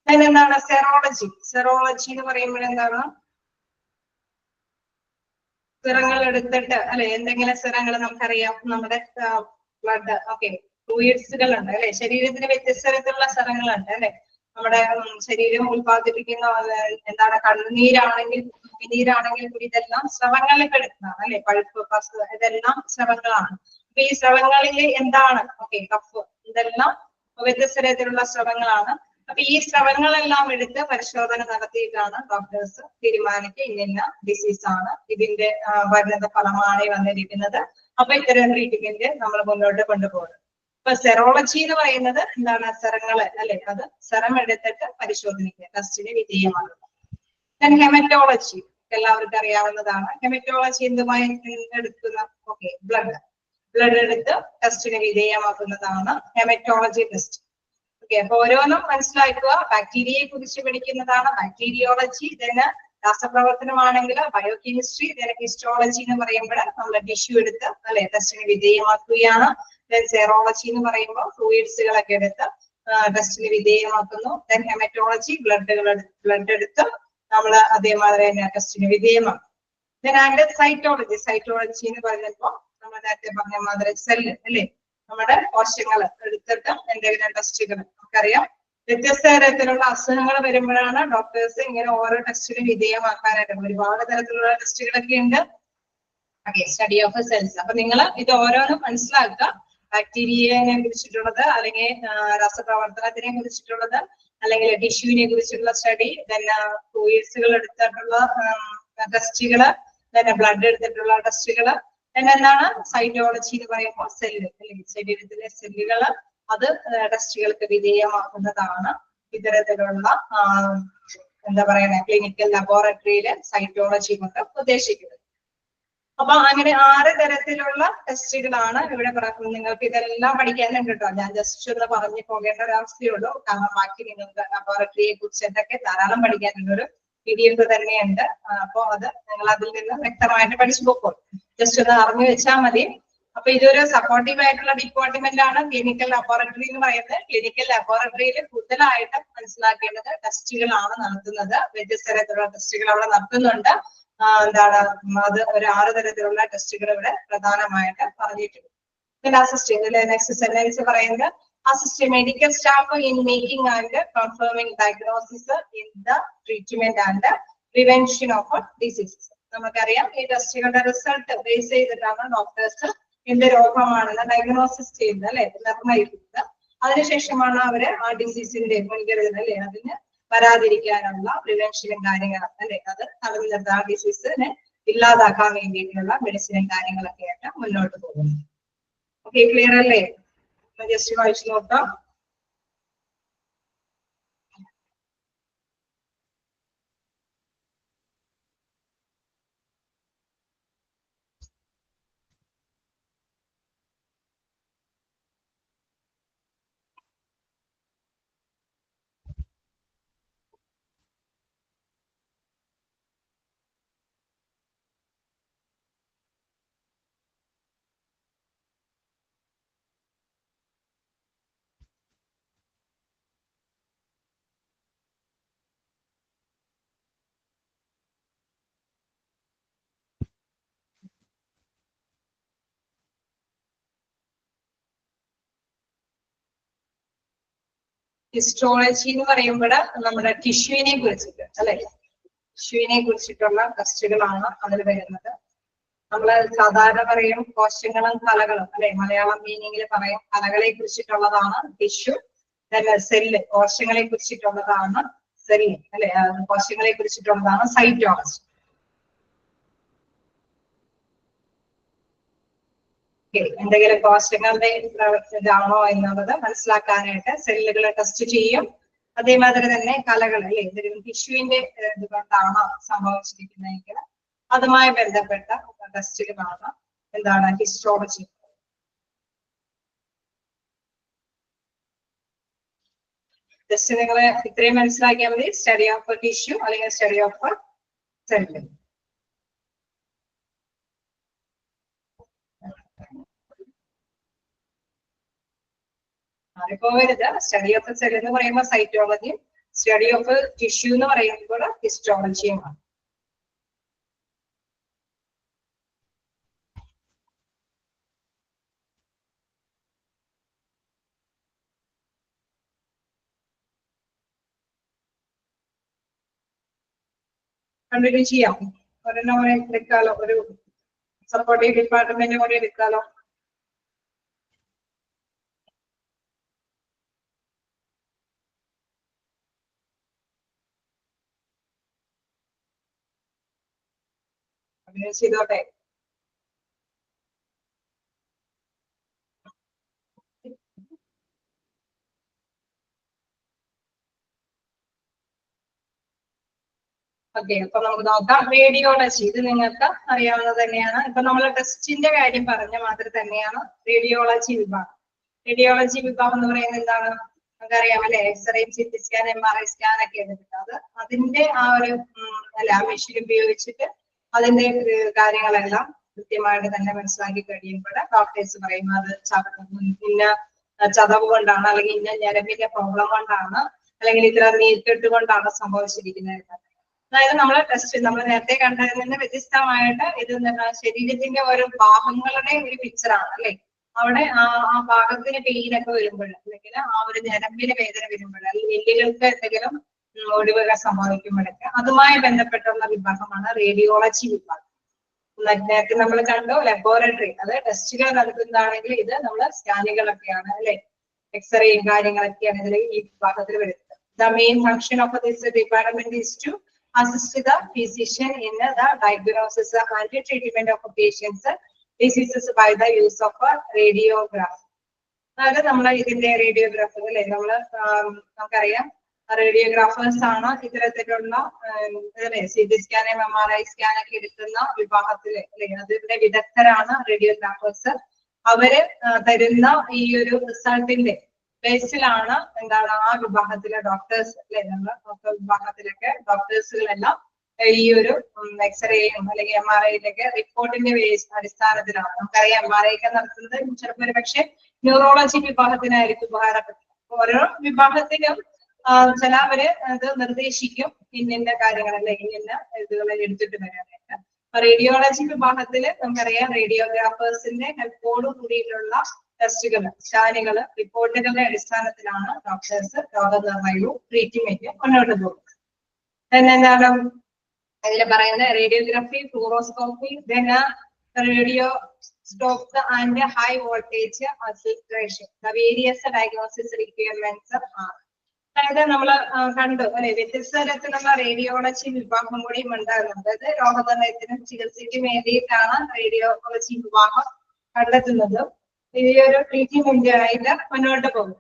അതിനെന്താണ് സെറോളജി. സെറോളജി എന്ന് പറയുമ്പോൾ എന്താണ് സിറങ്ങൾ എടുത്തിട്ട് അല്ലെ എന്തെങ്കിലും സിറങ്ങൾ നമുക്കറിയാം നമ്മുടെ ബ്ലഡ് ഓക്കെ ഫ്ലൂയിഡ്സുകൾ ഉണ്ട് അല്ലെ ശരീരത്തിന് വ്യത്യസ്ത തരത്തിലുള്ള സിറങ്ങളുണ്ട് അല്ലെ നമ്മുടെ ശരീരം ഉത്പാദിപ്പിക്കുന്ന എന്താണ് കണ്ണുനീരാണെങ്കിൽ നീരാണെങ്കിൽ കൂടി ഇതെല്ലാം സ്രവങ്ങളിൽ പെടുന്നതാണ് അല്ലെ പഴുപ്പ് പസ് ഇതെല്ലാം സ്രവങ്ങളാണ്. അപ്പൊ ഈ സ്രവങ്ങളിൽ എന്താണ് ഓക്കെ കഫ് ഇതെല്ലാം വ്യത്യസ്ത തരത്തിലുള്ള സ്രവങ്ങളാണ്. അപ്പൊ ഈ സ്രവങ്ങളെല്ലാം എടുത്ത് പരിശോധന നടത്തിയിട്ടാണ് ഡോക്ടേഴ്സ് തീരുമാനിക്കുക ഇന്ന ഡിസീസ് ആണ് ഇതിന്റെ വരുന്ന ഫലമാണ് വന്നിരിക്കുന്നത്. അപ്പൊ ഇത്തരം ട്രീറ്റ്മെന്റ് നമ്മൾ മുന്നോട്ട് കൊണ്ടുപോകുന്നത്. ഇപ്പൊ സെറോളജി എന്ന് പറയുന്നത് എന്താണ് സെറങ്ങള് അല്ലെ അത് സെറം എടുത്തിട്ട് പരിശോധനിക്കുക ടെസ്റ്റിന് വിധേയമാണ്. ഹെമറ്റോളജി എല്ലാവർക്കും അറിയാവുന്നതാണ്. ഹെമറ്റോളജി എന്തുമായി എടുക്കുന്ന ഓക്കെ ബ്ലഡ് എടുത്ത് ടെസ്റ്റിന് വിധേയമാക്കുന്നതാണ് ഹെമറ്റോളജി ടെസ്റ്റ്. ഓക്കെ അപ്പൊ ഓരോന്നും മനസ്സിലാക്കുക. ബാക്ടീരിയയെ കുറിച്ച് പഠിക്കുന്നതാണ് ബാക്ടീരിയോളജി. ഇതിന് രാസപ്രവർത്തനമാണെങ്കിൽ ബയോകെമിസ്ട്രി. ഇതിന് ഹിസ്റ്റോളജി എന്ന് പറയുമ്പോൾ നമ്മൾ ടിഷ്യൂ എടുത്ത് അല്ലെ ടെസ്റ്റിന് വിധേയമാക്കുകയാണ്. സെറോളജി എന്ന് പറയുമ്പോൾ ഫ്ലൂയിഡ്സുകളൊക്കെ എടുത്ത് ടെസ്റ്റിന് വിധേയമാക്കുന്നു. ദെൻ ഹെമറ്റോളജി ബ്ലഡ് എടുത്ത് നമ്മൾ അതേമാതിരി തന്നെ ടെസ്റ്റിന് വിധേയമാക്കും. Then and cytology. സൈറ്റോളജി എന്ന് പറയുമ്പോൾ നമ്മൾ നേരത്തെ പറഞ്ഞ മാതിരി സെല്ല് അല്ലെ നമ്മുടെ കോശങ്ങൾ എടുത്തിട്ട് എന്തെങ്കിലും ടെസ്റ്റുകൾ നമുക്കറിയാം വ്യത്യസ്ത തരത്തിലുള്ള അസുഖങ്ങൾ വരുമ്പോഴാണ് ഡോക്ടേഴ്സ് ഇങ്ങനെ ഓരോ ടെസ്റ്റിനും വിധേയമാക്കാനായിട്ട് ഒരുപാട് തരത്തിലുള്ള ടെസ്റ്റുകളൊക്കെ ഉണ്ട്. Okay study of cells. അപ്പൊ നിങ്ങൾ ഇത് ഓരോന്നും മനസ്സിലാക്കുക. ബാക്ടീരിയനെ കുറിച്ചിട്ടുള്ളത് അല്ലെങ്കിൽ രാസപ്രവർത്തനത്തിനെ കുറിച്ചിട്ടുള്ളത് അല്ലെങ്കിൽ ടിഷ്യൂവിനെ കുറിച്ചിട്ടുള്ള സ്റ്റഡി തന്നെ ഫ്ലൂയിഡ്സുകൾ എടുത്തിട്ടുള്ള ടെസ്റ്റുകള് തന്നെ ബ്ലഡ് എടുത്തിട്ടുള്ള ടെസ്റ്റുകള് പിന്നെ എന്താണ് സൈറ്റോളജി എന്ന് പറയുമ്പോൾ സെല്ല് അല്ലെങ്കിൽ ശരീരത്തിലെ സെല്ലുകള് അത് ടെസ്റ്റുകൾക്ക് വിധേയമാക്കുന്നതാണ് ഇത്തരത്തിലുള്ള എന്താ പറയുക ക്ലിനിക്കൽ ലബോറട്ടറിയിലെ സൈറ്റോളജി കൊണ്ട് ഉദ്ദേശിക്കുന്നത്. അപ്പൊ അങ്ങനെ 6 തരത്തിലുള്ള ടെസ്റ്റുകളാണ് ഇവിടെ നിങ്ങൾക്ക് ഇതെല്ലാം പഠിക്കാനുണ്ട് കേട്ടോ. ഞാൻ ജസ്റ്റ് ഒന്ന് പറഞ്ഞു പോകേണ്ട ഒരു അവസ്ഥയുള്ളൂ. കാരണം ബാക്കി നിങ്ങൾക്ക് ലബോറട്ടറിയെ കുറിച്ചിട്ടൊക്കെ ധാരാളം പഠിക്കാനുണ്ട്. ഒരു PDF തന്നെയുണ്ട്. അപ്പൊ അത് നിങ്ങൾ അതിൽ നിന്ന് വ്യക്തമായിട്ട് പഠിച്ചു പോകും. ജസ്റ്റ് ഒന്ന് അറിഞ്ഞു വെച്ചാൽ മതി. അപ്പൊ ഇതൊരു സപ്പോർട്ടീവ് ആയിട്ടുള്ള ഡിപ്പാർട്ട്മെന്റ് ആണ് ക്ലിനിക്കൽ ലബോറട്ടറി എന്ന് പറയുന്നത്. ക്ലിനിക്കൽ ലബോറട്ടറിയിൽ കൂടുതലായിട്ട് മനസ്സിലാക്കേണ്ടത് ടെസ്റ്റുകളാണ് നടത്തുന്നത്. വ്യത്യസ്ത തരത്തിലുള്ള ടെസ്റ്റുകൾ അവിടെ നടത്തുന്നുണ്ട്. എന്താണ് അത് ഒരു 6 തരത്തിലുള്ള ടെസ്റ്റുകൾ ഇവിടെ പ്രധാനമായിട്ട് പറഞ്ഞിട്ടുണ്ട്. പിന്നെ അസിസ്റ്റന്റ് നെക്സ്റ്റ് സെന്റൻസ് പറയുന്നത് assist medical staff in making and confirming diagnosis in the treatment and prevention of diseases. നമുക്കറിയാം ഈ ടെസ്റ്റുകളുടെ റിസൾട്ട് ബേസ് ചെയ്തിട്ടാണ് ഡോക്ടേഴ്സ് എന്ത് രോഗമാണെന്ന് ഡയഗ്നോസിസ് ചെയ്യുന്നത് അല്ലെ നിർണ്ണയിക്കുന്നത്. അതിനുശേഷമാണ് അവര് ആ ഡിസീസിന്റെ മുൻകരുതൽ അല്ലെ അതിന് വരാതിരിക്കാനുള്ള പ്രിവെൻഷനും കാര്യങ്ങളും അല്ലെ അത് തടഞ്ഞു നിർത്താൻ ഡിസീസിനെ ഇല്ലാതാക്കാൻ വേണ്ടിയിട്ടുള്ള മെഡിസിനും കാര്യങ്ങളൊക്കെ ആയിട്ട് മുന്നോട്ട് പോകുന്നു. ഓക്കെ ക്ലിയർ അല്ലേ? ജസ്റ്റ് വായിച്ചു നോക്കാം. ഹിസ്റ്റോളജി എന്ന് പറയുമ്പോൾ നമ്മുടെ ടിഷ്യൂവിനെ കുറിച്ചിട്ട് അല്ലെ, ടിഷ്യൂവിനെ കുറിച്ചിട്ടുള്ള ടെസ്റ്റുകളാണ് അതിൽ വരുന്നത്. നമ്മൾ സാധാരണ പറയും കോശങ്ങളും കലകളും അല്ലെ, മലയാളം മീനിങ്ങിൽ പറയും കലകളെ കുറിച്ചിട്ടുള്ളതാണ് ടിഷ്യൂ. സെല്ല് കോശങ്ങളെ കുറിച്ചിട്ടുള്ളതാണ് സെല്ല് അല്ലെ, കോശങ്ങളെ കുറിച്ചിട്ടുള്ളതാണ് സൈറ്റോളജി. എന്തെങ്കിലും കോശങ്ങളുടെ ഇതാണോ എന്നുള്ളത് മനസ്സിലാക്കാനായിട്ട് സെല്ലുകൾ ടെസ്റ്റ് ചെയ്യും. അതേമാതിരി തന്നെ കലകൾ അല്ലെ, എന്തെങ്കിലും ടിഷ്യൂവിന്റെ ഇതുകൊണ്ടാണോ സംഭവിച്ചിരിക്കുന്നതെങ്കിൽ അതുമായി ബന്ധപ്പെട്ട ടെസ്റ്റുകളാണ് എന്താണ് ഹിസ്റ്റോളജി. ജസ്റ്റ് നിങ്ങൾ ഇത്രയും മനസ്സിലാക്കിയാൽ മതി, സ്റ്റഡി ഓഫ് ടിഷ്യൂ അല്ലെങ്കിൽ സ്റ്റഡി ഓഫ് സെല്ല്. മാറിപ്പോകരുത്. സ്റ്റഡി ഓഫ് സെൽ എന്ന് പറയുമ്പോൾ സൈറ്റോളജിയും സ്റ്റഡി ഓഫ് ടിഷ്യൂ എന്ന് പറയുമ്പോൾ ഹിസ്റ്റോളജിയുമാണ്. കണ്ടിന്യൂ ചെയ്യാം. ഒരെണ്ണം കൂടെ എടുക്കാലോ, ഒരു സപ്പോർട്ടീവ് ഡിപ്പാർട്ട്മെന്റ് കൂടെ എടുക്കാലോ. കണ്ടിന്യൂ ചെയ്തോട്ടെ. ഓക്കെ, അപ്പൊ നമുക്ക് നോക്കാം. റേഡിയോളജി ഇത് നിങ്ങൾക്ക് അറിയാവുന്നത് തന്നെയാണ്. ഇപ്പൊ നമ്മൾ ടെസ്റ്റിന്റെ കാര്യം പറഞ്ഞ മാതിരി തന്നെയാണ് റേഡിയോളജി വിഭാഗം. റേഡിയോളജി വിഭാഗം എന്ന് പറയുന്നത് എന്താണ് നമുക്കറിയാം അല്ലെ, x-ray, CT scan, MRI scan ഒക്കെ എടുത്തിട്ട് അതിന്റെ ആ ഒരു മെഷീൻ ഉപയോഗിച്ചിട്ട് അതിന്റെ കാര്യങ്ങളെല്ലാം കൃത്യമായിട്ട് തന്നെ മനസ്സിലാക്കി കഴിയുമ്പോൾ ഡോക്ടേഴ്സ് പറയും അത് ഇന്ന ചതവ് കൊണ്ടാണ്, അല്ലെങ്കിൽ ഇന്ന ഞരമ്പിന്റെ പ്രോബ്ലം കൊണ്ടാണ്, അല്ലെങ്കിൽ ഇത്ര നീർക്കെട്ട് കൊണ്ടാണ് സംഭവിച്ചിരിക്കുന്നത്. അതായത് നമ്മളെ ടെസ്റ്റ് നമ്മൾ നേരത്തെ കണ്ടതിൽ നിന്ന് വ്യത്യസ്തമായിട്ട് ഇത് ശരീരത്തിന്റെ ഓരോ ഭാഗങ്ങളുടെ ഒരു പിക്ചറാണ് അല്ലെ. അവിടെ ആ ഭാഗത്തിന് പെയിനൊക്കെ വരുമ്പോൾ, അല്ലെങ്കിൽ ആ ഒരു ഞരമ്പിന് വേദന വരുമ്പോൾ, അല്ലെങ്കിൽ എല്ലുകൾക്ക് എന്തെങ്കിലും ഒടിവുകൾ സംഭവിക്കുമ്പോഴൊക്കെ അതുമായി ബന്ധപ്പെട്ടുള്ള വിഭാഗമാണ് റേഡിയോളജി വിഭാഗം. നേരത്തെ നമ്മൾ കണ്ടു ലബോറട്ടറി, അത് ടെസ്റ്റുകൾ നടത്തുന്നതാണെങ്കിൽ ഇത് നമ്മൾ സ്കാനുകളൊക്കെയാണ് അല്ലെ, എക്സ്റേയും കാര്യങ്ങളൊക്കെയാണ് ഇതിൽ ഈ വിഭാഗത്തിൽ വരുന്നത്. The main function of this department is to assist the physician in the diagnosis and treatment of patients diseases by the use of a radiograph. അതായത് നമ്മൾ ഇതിന്റെ റേഡിയോഗ്രാഫർ അല്ലെ, നമുക്കറിയാം റേഡിയോഗ്രാഫേഴ്സ് ആണ് ഇത്തരത്തിലുള്ള CT സ്കാനും MRI സ്കാനൊക്കെ എടുക്കുന്ന വിഭാഗത്തില് അല്ലെ, അതിന്റെ വിദഗ്ധരാണ് റേഡിയോഗ്രാഫേഴ്സ്. അവര് തരുന്ന ഈ ഒരു റിസൾട്ടിന്റെ ബേസിലാണ് എന്താണ് ആ വിഭാഗത്തിലെ ഡോക്ടേഴ്സ് അല്ലെ, നമ്മുടെ വിഭാഗത്തിലൊക്കെ ഡോക്ടേഴ്സുകളെല്ലാം ഈ ഒരു എക്സ്റേയും അല്ലെങ്കിൽ MRIയിലൊക്കെ റിപ്പോർട്ടിന്റെ അടിസ്ഥാനത്തിലാണ്. നമുക്കറിയാം MRI ഒക്കെ നടത്തുന്നത് ചിലപ്പോൾ ഒരു പക്ഷെ ന്യൂറോളജി വിഭാഗത്തിനായിരിക്കും ഉപകാരപ്പെട്ടത്. ഓരോ വിഭാഗത്തിലും ചിലവര് അത് നിർദ്ദേശിക്കും ഇന്ന കാര്യങ്ങൾ അല്ലെങ്കിൽ ഇന്ന ഇതുകൾ എടുത്തിട്ട് വരാനായിട്ട്. റേഡിയോളജി വിഭാഗത്തില് നമുക്കറിയാം റേഡിയോഗ്രാഫേഴ്സിന്റെ ഹെൽപ്പോട് കൂടിയിട്ടുള്ള ടെസ്റ്റുകൾ, സ്കാനുകൾ, റിപ്പോർട്ടുകളുടെ അടിസ്ഥാനത്തിലാണ് ഡോക്ടേഴ്സ് രോഗനിർണയവും ട്രീറ്റ്മെന്റും മുന്നോട്ട് പോകുന്നത്. എന്താണ് അതിൽ പറയുന്നത് radiography, fluoroscopy, radioisotope and high voltage filtration. The various diagnosis requirements are. അതായത് നമ്മൾ കണ്ടു അല്ലെ, വ്യത്യസ്ത തരത്തിലുള്ള റേഡിയോളജി വിഭാഗം കൂടി ഉണ്ടാകുന്നുണ്ട്. അതായത് രോഗനിർണയത്തിനും ചികിത്സയ്ക്കും വേണ്ടിയിട്ടാണ് റേഡിയോളജി വിഭാഗം കണ്ടെത്തുന്നത്. ഈ ഒരു ട്രീറ്റ്മെന്റ് ആയിട്ട് മുന്നോട്ട് പോകും.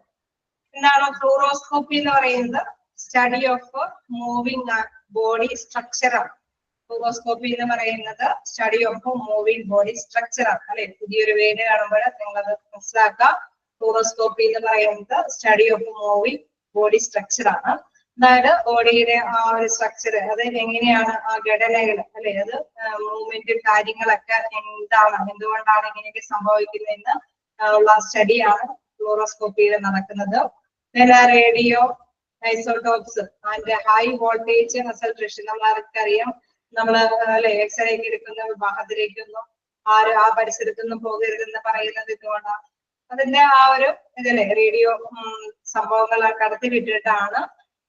എന്താണ് ഫ്ലൂറോസ്കോപ്പി എന്ന് പറയുന്നത്? Study of moving body structure ആണ്. ഫ്ലൂറോസ്കോപ്പി എന്ന് പറയുന്നത് study of moving body structure ആണ് അല്ലെ. പുതിയൊരു വേർഡ് കാണുമ്പോൾ നിങ്ങളത് മനസ്സിലാക്കാം. ഫ്ലൂറോസ്കോപ്പി എന്ന് പറയുന്നത് study of moving body structure ആണ്. അതായത് ബോഡിയുടെ ആ ഒരു സ്ട്രക്ചർ, അത് എങ്ങനെയാണ് ആ ഘടനകൾ അല്ലെ, അത് മൂവ്മെന്റ് കാര്യങ്ങളൊക്കെ എന്താണ്, എന്തുകൊണ്ടാണ് ഇങ്ങനെയൊക്കെ സംഭവിക്കുന്നതെന്ന് ഉള്ള സ്റ്റഡിയാണ് ഫ്ലൂറോസ്കോപ്പിയിൽ നടക്കുന്നത്. Radio isotopes and high voltage consultation. നമ്മളറിയാം നമ്മള് അല്ലെ എക്സ്റേക്ക് എടുക്കുന്ന വിഭാഗത്തിലേക്കൊന്നും ആ പരിസരത്തൊന്നും പോകരുതെന്ന് പറയുന്നത് ഇതുകൊണ്ടാണ്. അതിന്റെ ആ ഒരു ഇതിലെ റേഡിയോ സംഭവങ്ങൾ കടത്തി വിട്ടിട്ടാണ്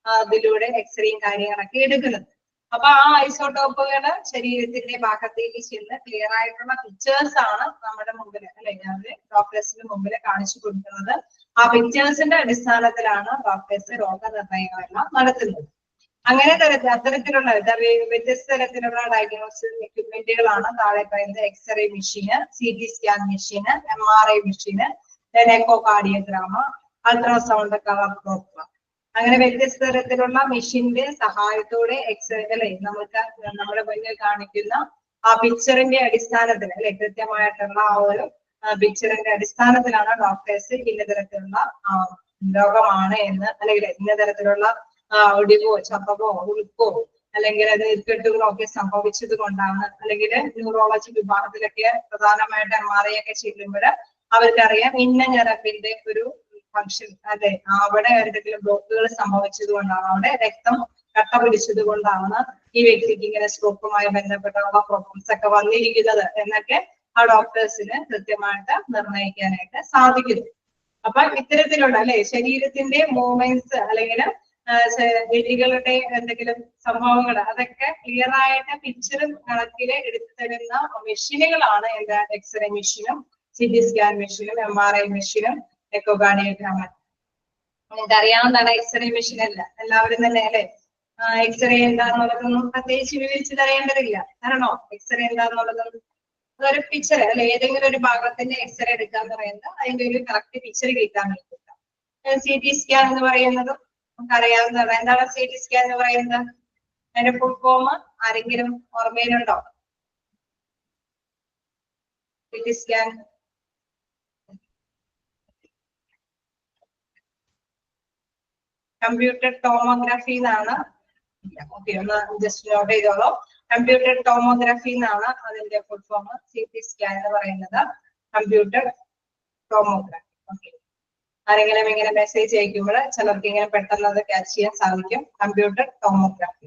അതിലൂടെ എക്സ്റേയും കാര്യങ്ങളൊക്കെ എടുക്കുന്നത്. അപ്പൊ ആ ഐസോട്ടോപ്പുകള് ശരീരത്തിന്റെ ഭാഗത്തേക്ക് ചെന്ന് ക്ലിയർ ആയിട്ടുള്ള പിക്ചേഴ്സ് ആണ് നമ്മുടെ മുമ്പിൽ അല്ലെ ഡോക്ടേഴ്സിന് മുമ്പിൽ കാണിച്ചു കൊടുക്കുന്നത്. ആ പിക്ചേഴ്സിന്റെ അടിസ്ഥാനത്തിലാണ് ഡോക്ടേഴ്സ് രോഗനിർണയങ്ങളെല്ലാം നടത്തുന്നത്. അങ്ങനെ അത്തരത്തിലുള്ള വ്യത്യസ്ത തരത്തിലുള്ള ഡയഗ്നോസിസ് എക്യുപ്മെന്റുകളാണ് താഴെ പറയുന്നത് എക്സ്റേ മെഷീന്, CT സ്കാൻ മെഷീന്, MRI മെഷീന്, എക്കോകാർഡിയോഗ്രാമ, അൾട്രാസൗണ്ട്, കളർ ഡോപ്ലർ. അങ്ങനെ വ്യത്യസ്ത തരത്തിലുള്ള മെഷീന്റെ സഹായത്തോടെ എക്സ്റേ അല്ലെ നമുക്ക് നമ്മുടെ മുന്നിൽ കാണിക്കുന്ന ആ പിക്ചറിന്റെ അടിസ്ഥാനത്തിൽ അല്ലെ കൃത്യമായിട്ടുള്ള ആ ഒരു പിക്ചറിന്റെ അടിസ്ഥാനത്തിലാണ് ഡോക്ടേഴ്സ് ഇന്ന തരത്തിലുള്ള രോഗമാണ് എന്ന് അല്ലെങ്കിൽ ഇന്ന തരത്തിലുള്ള ഒടിവോ ചപ്പവോ ഉളുക്കോ അല്ലെങ്കിൽ അത് നീർക്കെട്ടുകളോ ഒക്കെ സംഭവിച്ചത് കൊണ്ടാണ്, അല്ലെങ്കിൽ ന്യൂറോളജി വിഭാഗത്തിലൊക്കെ പ്രധാനമായിട്ട് MRI ഒക്കെ ചെല്ലുമ്പോൾ അവർക്കറിയാം ഇന്ന ഞരമ്പിന്റെ ഒരു ഫംഗ്ഷൻ അല്ലെ അവിടെ എന്തെങ്കിലും ബ്ലോക്കുകൾ സംഭവിച്ചത് കൊണ്ടാണ്, അവിടെ രക്തം കട്ട പിടിച്ചത് കൊണ്ടാണ് ഈ വ്യക്തിക്ക് ഇങ്ങനെ സ്ട്രോക്കുമായി ബന്ധപ്പെട്ടുള്ള പ്രോബ്ലംസ് ഒക്കെ വന്നിരിക്കുന്നത് എന്നൊക്കെ ആ ഡോക്ടേഴ്സിന് കൃത്യമായിട്ട് നിർണ്ണയിക്കാനായിട്ട് സാധിക്കുന്നു. അപ്പൊ ഇത്തരത്തിലുള്ള അല്ലെ ശരീരത്തിന്റെ മൂവ്മെന്റ്സ് അല്ലെങ്കിൽ എലികളുടെ എന്തെങ്കിലും സംഭവങ്ങൾ അതൊക്കെ ക്ലിയർ ആയിട്ട് പിക്ചറും കണക്കില് എടുത്തു തരുന്ന മെഷീനുകളാണ് എന്താ എക്സ്റേ മെഷീനും CT സ്കാൻ മെഷീനും MRI മെഷീനും എക്കോകാർഡിയോഗ്രാമ. ഇതറിയാവുന്നതാണ് എക്സ്റേ മെഷീൻ അല്ല എല്ലാവരും തന്നെ അല്ലെ. എക്സ്റേ എന്താണെന്നുള്ളതൊന്നും പ്രത്യേകിച്ച് വിവരിച്ച് തരേണ്ടതില്ല. കാരണോ എക്സ്റേ എന്താണെന്നുള്ളതൊന്നും അതൊരു പിക്ചർ അല്ലെ ഏതെങ്കിലും ഒരു ഭാഗത്തിന്റെ എക്സ്റേ എടുക്കാന്ന് പറയുന്നത് അതിന്റെ ഒരു കറക്റ്റ് പിക്ചർ കിട്ടാൻ വേണ്ടിയിട്ടാണ്. CT സ്കാൻ എന്ന് പറയുന്നത് നമുക്കറിയാവുന്നതാണ്. എന്താണ് CT സ്കാൻ എന്ന് പറയുന്നത്? അതിന്റെ ഫുൾ ഫോം ആരെങ്കിലും ഓർമ്മയിലുണ്ടോ? CT സ്കാൻ കമ്പ്യൂട്ടർ ടോമോഗ്രാഫി എന്നാണ്. ഓക്കെ, ഒന്ന് ജസ്റ്റ് നോട്ട് ചെയ്തോളൂ. കമ്പ്യൂട്ടർ ടോമോഗ്രാഫി എന്നാണ് അതിന്റെ ഫുൾ ഫോം. CT സ്കാൻ എന്ന് പറയുന്നത് കമ്പ്യൂട്ടർ ടോമോഗ്രാഫി. ഓക്കെ, ആരെങ്കിലും ഇങ്ങനെ മെസ്സേജ് അയക്കുമ്പോൾ ചിലർക്ക് ഇങ്ങനെ പെട്ടെന്ന് അത് ക്യാച്ച് ചെയ്യാൻ സാധിക്കും. Computer tomography.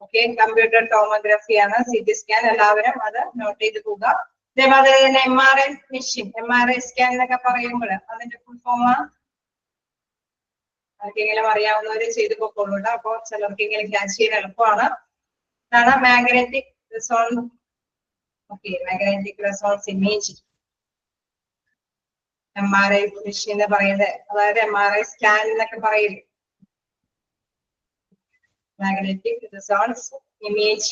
ഓക്കെ, കമ്പ്യൂട്ടർ ടോമോഗ്രാഫിയാണ് CT സ്കാൻ. എല്ലാവരും അത് നോട്ട് ചെയ്ത് പോവുക. അതേപോലെ തന്നെ MRI മെഷീൻ, MRI സ്കാൻ എന്നൊക്കെ പറയുമ്പോൾ അതിന്റെ ഫുൾ ഫോം ആർക്കെങ്കിലും അറിയാവുന്നവര് ചെയ്തു പോയിക്കോളൂ കേട്ടോ. അപ്പൊ ചിലർക്കെങ്കിലും ക്യാച്ച് ചെയ്യാൻ എളുപ്പമാണ്. ഇതാണ് magnetic resonance. Okay, magnetic resonance image MRI machine എന്ന് പറയുന്നത്, അതായത് MRI സ്കാൻ എന്നൊക്കെ പറയും. Magnetic resonance image.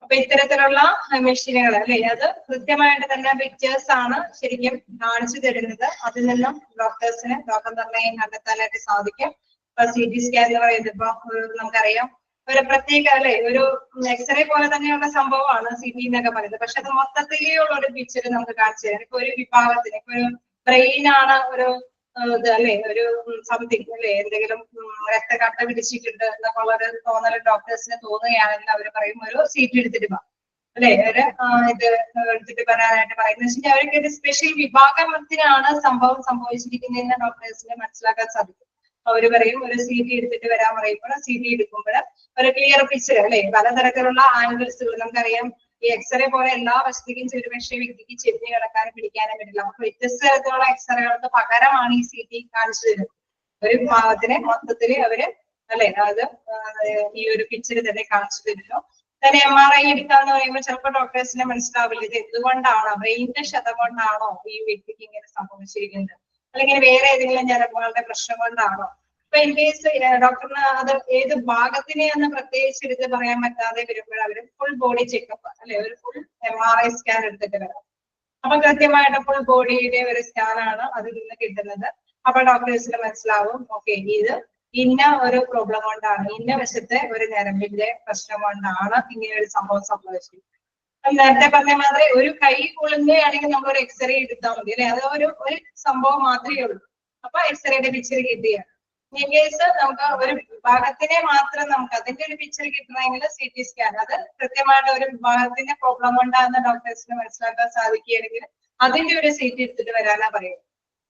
അപ്പൊ ഇത്തരത്തിലുള്ള മെഷീനുകൾ അല്ലെ അത് കൃത്യമായിട്ട് തന്നെ പിക്ചേഴ്സ് ആണ് ശരിക്കും കാണിച്ചു തരുന്നത്. അതിൽ നിന്നും ഡോക്ടേഴ്സിന് രോഗനിർണയം കണ്ടെത്താനായിട്ട് സാധിക്കും. ഇപ്പൊ CT സ്കാൻ എന്ന് പറയുന്നത് ഇപ്പൊ നമുക്കറിയാം ഒരു പ്രത്യേക അല്ലെ ഒരു എക്സ്റേ പോലെ തന്നെയുള്ള സംഭവമാണ് CT എന്നൊക്കെ പറയുന്നത്. പക്ഷെ അത് മൊത്തത്തിലുള്ള ഒരു പിക്ചർ നമുക്ക് കാണിച്ചു തരാം. ഇപ്പൊ ഒരു വിഭാഗത്തിന് ഇപ്പൊ ഒരു ബ്രെയിൻ ആണ് ഒരു ഇത് അല്ലെ ഒരു സംതിങ് അല്ലെ എന്തെങ്കിലും രക്തക്കട്ട പിടിച്ചിട്ടുണ്ട് എന്നൊക്കെ ഉള്ളത് തോന്നൽ ഡോക്ടേഴ്സിന് തോന്നുകയാണെങ്കിൽ അവർ പറയും ഒരു CT എടുത്തിട്ട് വാ അല്ലെ ഒരു ഇത് എടുത്തിട്ട് വരാനായിട്ട് പറയുന്നത് വെച്ചാൽ അവർക്ക് ഒരു സ്പെഷ്യൽ വിഭാഗത്തിനാണ് സംഭവം സംഭവിച്ചിരിക്കുന്നതെന്ന് ഡോക്ടേഴ്സിന് മനസ്സിലാക്കാൻ സാധിക്കും. അവര് പറയും ഒരു CT എടുത്തിട്ട് വരാൻ പറയുമ്പോൾ CT എടുക്കുമ്പോൾ ഒരു ക്ലിയർ പിക്ചർ അല്ലെ പലതരത്തിലുള്ള ആംഗിൾസുകൾ നമുക്കറിയാം. ഈ എക്സ്റേ പോലെ എല്ലാ വശത്തേക്കും ഒരു പക്ഷേ വ്യക്തിക്ക് ചെരിഞ്ഞ് കിടക്കാനും പിടിക്കാനും പറ്റില്ല. അപ്പൊ വ്യത്യസ്ത തരത്തിലുള്ള എക്സ്റേകൾക്ക് പകരമാണ് ഈ CT കാണിച്ചു തരുന്നത്. ഒരു ഭാഗത്തിനെ മൊത്തത്തില് അവര് അല്ലെ അത് ഈ ഒരു പിക്ചർ തന്നെ കാണിച്ചു തരുന്നു. തന്നെ MRI എടുക്കാന്ന് പറയുമ്പോൾ ചിലപ്പോൾ ഡോക്ടേഴ്സിനെ മനസ്സിലാവില്ല ഇത് എന്തുകൊണ്ടാണോ ബ്രെയിനിന്റെ ക്ഷതം കൊണ്ടാണോ ഈ വ്യക്തിക്ക് ഇങ്ങനെ സംഭവിച്ചിരിക്കുന്നത്, അല്ലെങ്കിൽ വേറെ ഏതെങ്കിലും ഞരമ്പുകളുടെ പ്രശ്നം കൊണ്ടാണോ. ഇപ്പൊ ഇൻ കേസ് ഡോക്ടറിന് അത് ഏത് ഭാഗത്തിനെയെന്ന് പ്രത്യേകിച്ച് എടുത്ത് പറയാൻ പറ്റാതെ വരുമ്പോൾ അവര് ഫുൾ ബോഡി ചെക്കപ്പ് അല്ലെ ഒരു ഫുൾ MRI സ്കാൻ എടുത്തിട്ട് വരാം. അപ്പൊ കൃത്യമായിട്ട് ഫുൾ ബോഡിയുടെ ഒരു സ്കാനാണ് അതിൽ നിന്ന് കിട്ടുന്നത്. അപ്പൊ ഡോക്ടേഴ്സിന് മനസ്സിലാവും ഓക്കെ ഇത് ഇന്ന ഒരു പ്രോബ്ലം കൊണ്ടാണ് ഇന്ന വശത്തെ ഒരു ഞരമ്പിന്റെ പ്രശ്നം കൊണ്ടാണ് ഇങ്ങനെ ഒരു സംഭവം സംഭവിച്ചത്. നേരത്തെ പറഞ്ഞ മാതിരി ഒരു കൈ കുളിങ്ങുകയാണെങ്കിൽ നമ്മൾ ഒരു എക്സ്റേ എടുത്താൽ മതി അല്ലെ. അത് ഒരു സംഭവം മാത്രമേ ഉള്ളൂ. അപ്പൊ എക്സ്റേയുടെ പിക്ചർ കിട്ടിയാണ്. ഇൻ കേസ് നമുക്ക് ഒരു വിഭാഗത്തിനെ മാത്രം നമുക്ക് അതിന്റെ ഒരു പിക്ചർ കിട്ടണമെങ്കിൽ സി ടി സ്കാൻ, അത് കൃത്യമായിട്ട് ഒരു വിഭാഗത്തിന്റെ പ്രോബ്ലം കൊണ്ടാകുന്ന ഡോക്ടേഴ്സിന് മനസ്സിലാക്കാൻ സാധിക്കുകയാണെങ്കിൽ അതിന്റെ ഒരു സി ടി എടുത്തിട്ട് വരാനാ പറയും.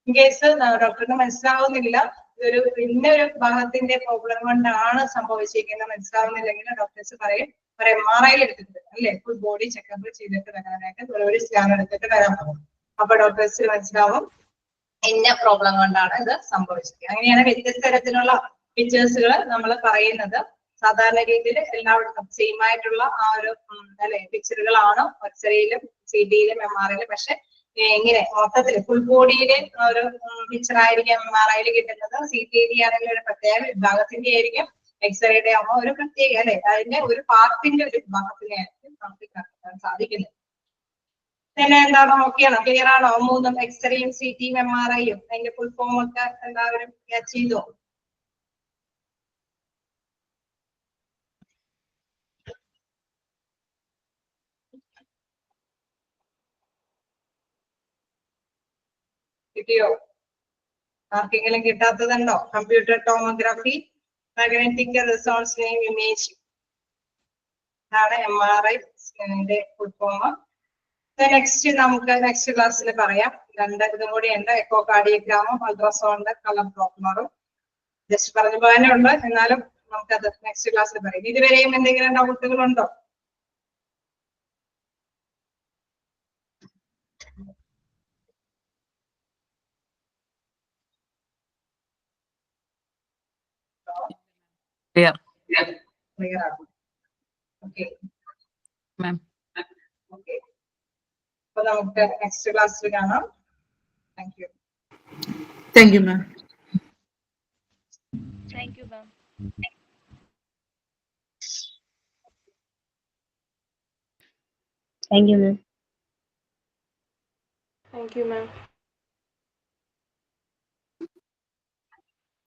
ഇൻ കേസ് ഡോക്ടറിന് മനസ്സിലാവുന്നില്ല ഇതൊരു ഇന്നൊരു വിഭാഗത്തിന്റെ പ്രോബ്ലം കൊണ്ടാണ് സംഭവിച്ചിരിക്കുന്നത് മനസ്സിലാവുന്നില്ലെങ്കിൽ ഡോക്ടേഴ്സ് പറയും ഒരു MRI എടുത്തിട്ട് അല്ലെ ഫുൾ ബോഡി ചെക്കപ്പ് ചെയ്തിട്ട് വരാനായിട്ട് ഒരു സ്കാൻ എടുത്തിട്ട് വരാൻ പോകും. അപ്പൊ ഡോക്ടേഴ്സിന് മനസ്സിലാവും ഇന്ന പ്രോബ്ലം കൊണ്ടാണ് ഇത് സംഭവിച്ചത്. അങ്ങനെയാണ് വ്യത്യസ്ത തരത്തിലുള്ള പിക്ചേഴ്സുകൾ നമ്മൾ പറയുന്നത്. സാധാരണ രീതിയിൽ എല്ലാവർക്കും സെയിം ആയിട്ടുള്ള ആ ഒരു അല്ലെ പിക്ചറുകളാണ് എക്സ്റേയിലും CT-യിലും MRI-യിലും. പക്ഷെ എങ്ങനെ മൊത്തത്തിൽ ഫുൾ ബോഡിയിലെ ഒരു പിക്ചർ ആയിരിക്കും MRI-യിൽ കിട്ടുന്നത്. CT-യിൽ ആണെങ്കിൽ ഒരു പ്രത്യേക വിഭാഗത്തിന്റെ ആയിരിക്കും, എക്സ്റേയുടെ ആകുമ്പോൾ ഒരു പ്രത്യേക അല്ലെ അതിന്റെ ഒരു പാർട്ടിന്റെ ഒരു വിഭാഗത്തിനെ ആയിരിക്കും നമുക്ക് കണ്ടെത്താൻ സാധിക്കുന്നത്. പിന്നെ എന്താണ് ഓക്കെയാണോ, ക്ലിയർ ആണോ? മൂന്നും എക്സ്റേയും CT-യും MRI-യും അതിന്റെ ഫുൾ ഫോം ഒക്കെ എല്ലാവരും ക്യാച്ച് ചെയ്തോ? കിട്ടിയോ? ആർക്കെങ്കിലും കിട്ടാത്തതുണ്ടോ? Computer tomography, magnetic resonance image ആണ് MRI സ്കാനിന്റെ ഫുൾ ഫോം. നെക്സ്റ്റ് നമുക്ക് നെക്സ്റ്റ് ക്ലാസ്സിൽ പറയാം. ഇതും കൂടി ഉണ്ട്, എക്കോ കാർഡിയോഗ്രാമും അൾട്രാസൗണ്ട് കളർ ഡോപ്ലറും. ജസ്റ്റ് പറഞ്ഞു പോകാനേ ഉള്ളൂ, എന്നാലും നമുക്കത് നെക്സ്റ്റ് ക്ലാസ്സിൽ പറയാം. ഇതുവരെയും എന്തെങ്കിലും ഡൗട്ടുകൾ ഉണ്ടോ? ക്ലിയർ ആണ്. Okay ma'am. ഓക്കെ, അപ്പൊ നമുക്ക് നെക്സ്റ്റ് ക്ലാസ്സിൽ കാണാം. Thank you. Thank you, ma'am. Thank you, ma'am. Thank you, ma'am. Thank you, ma'am.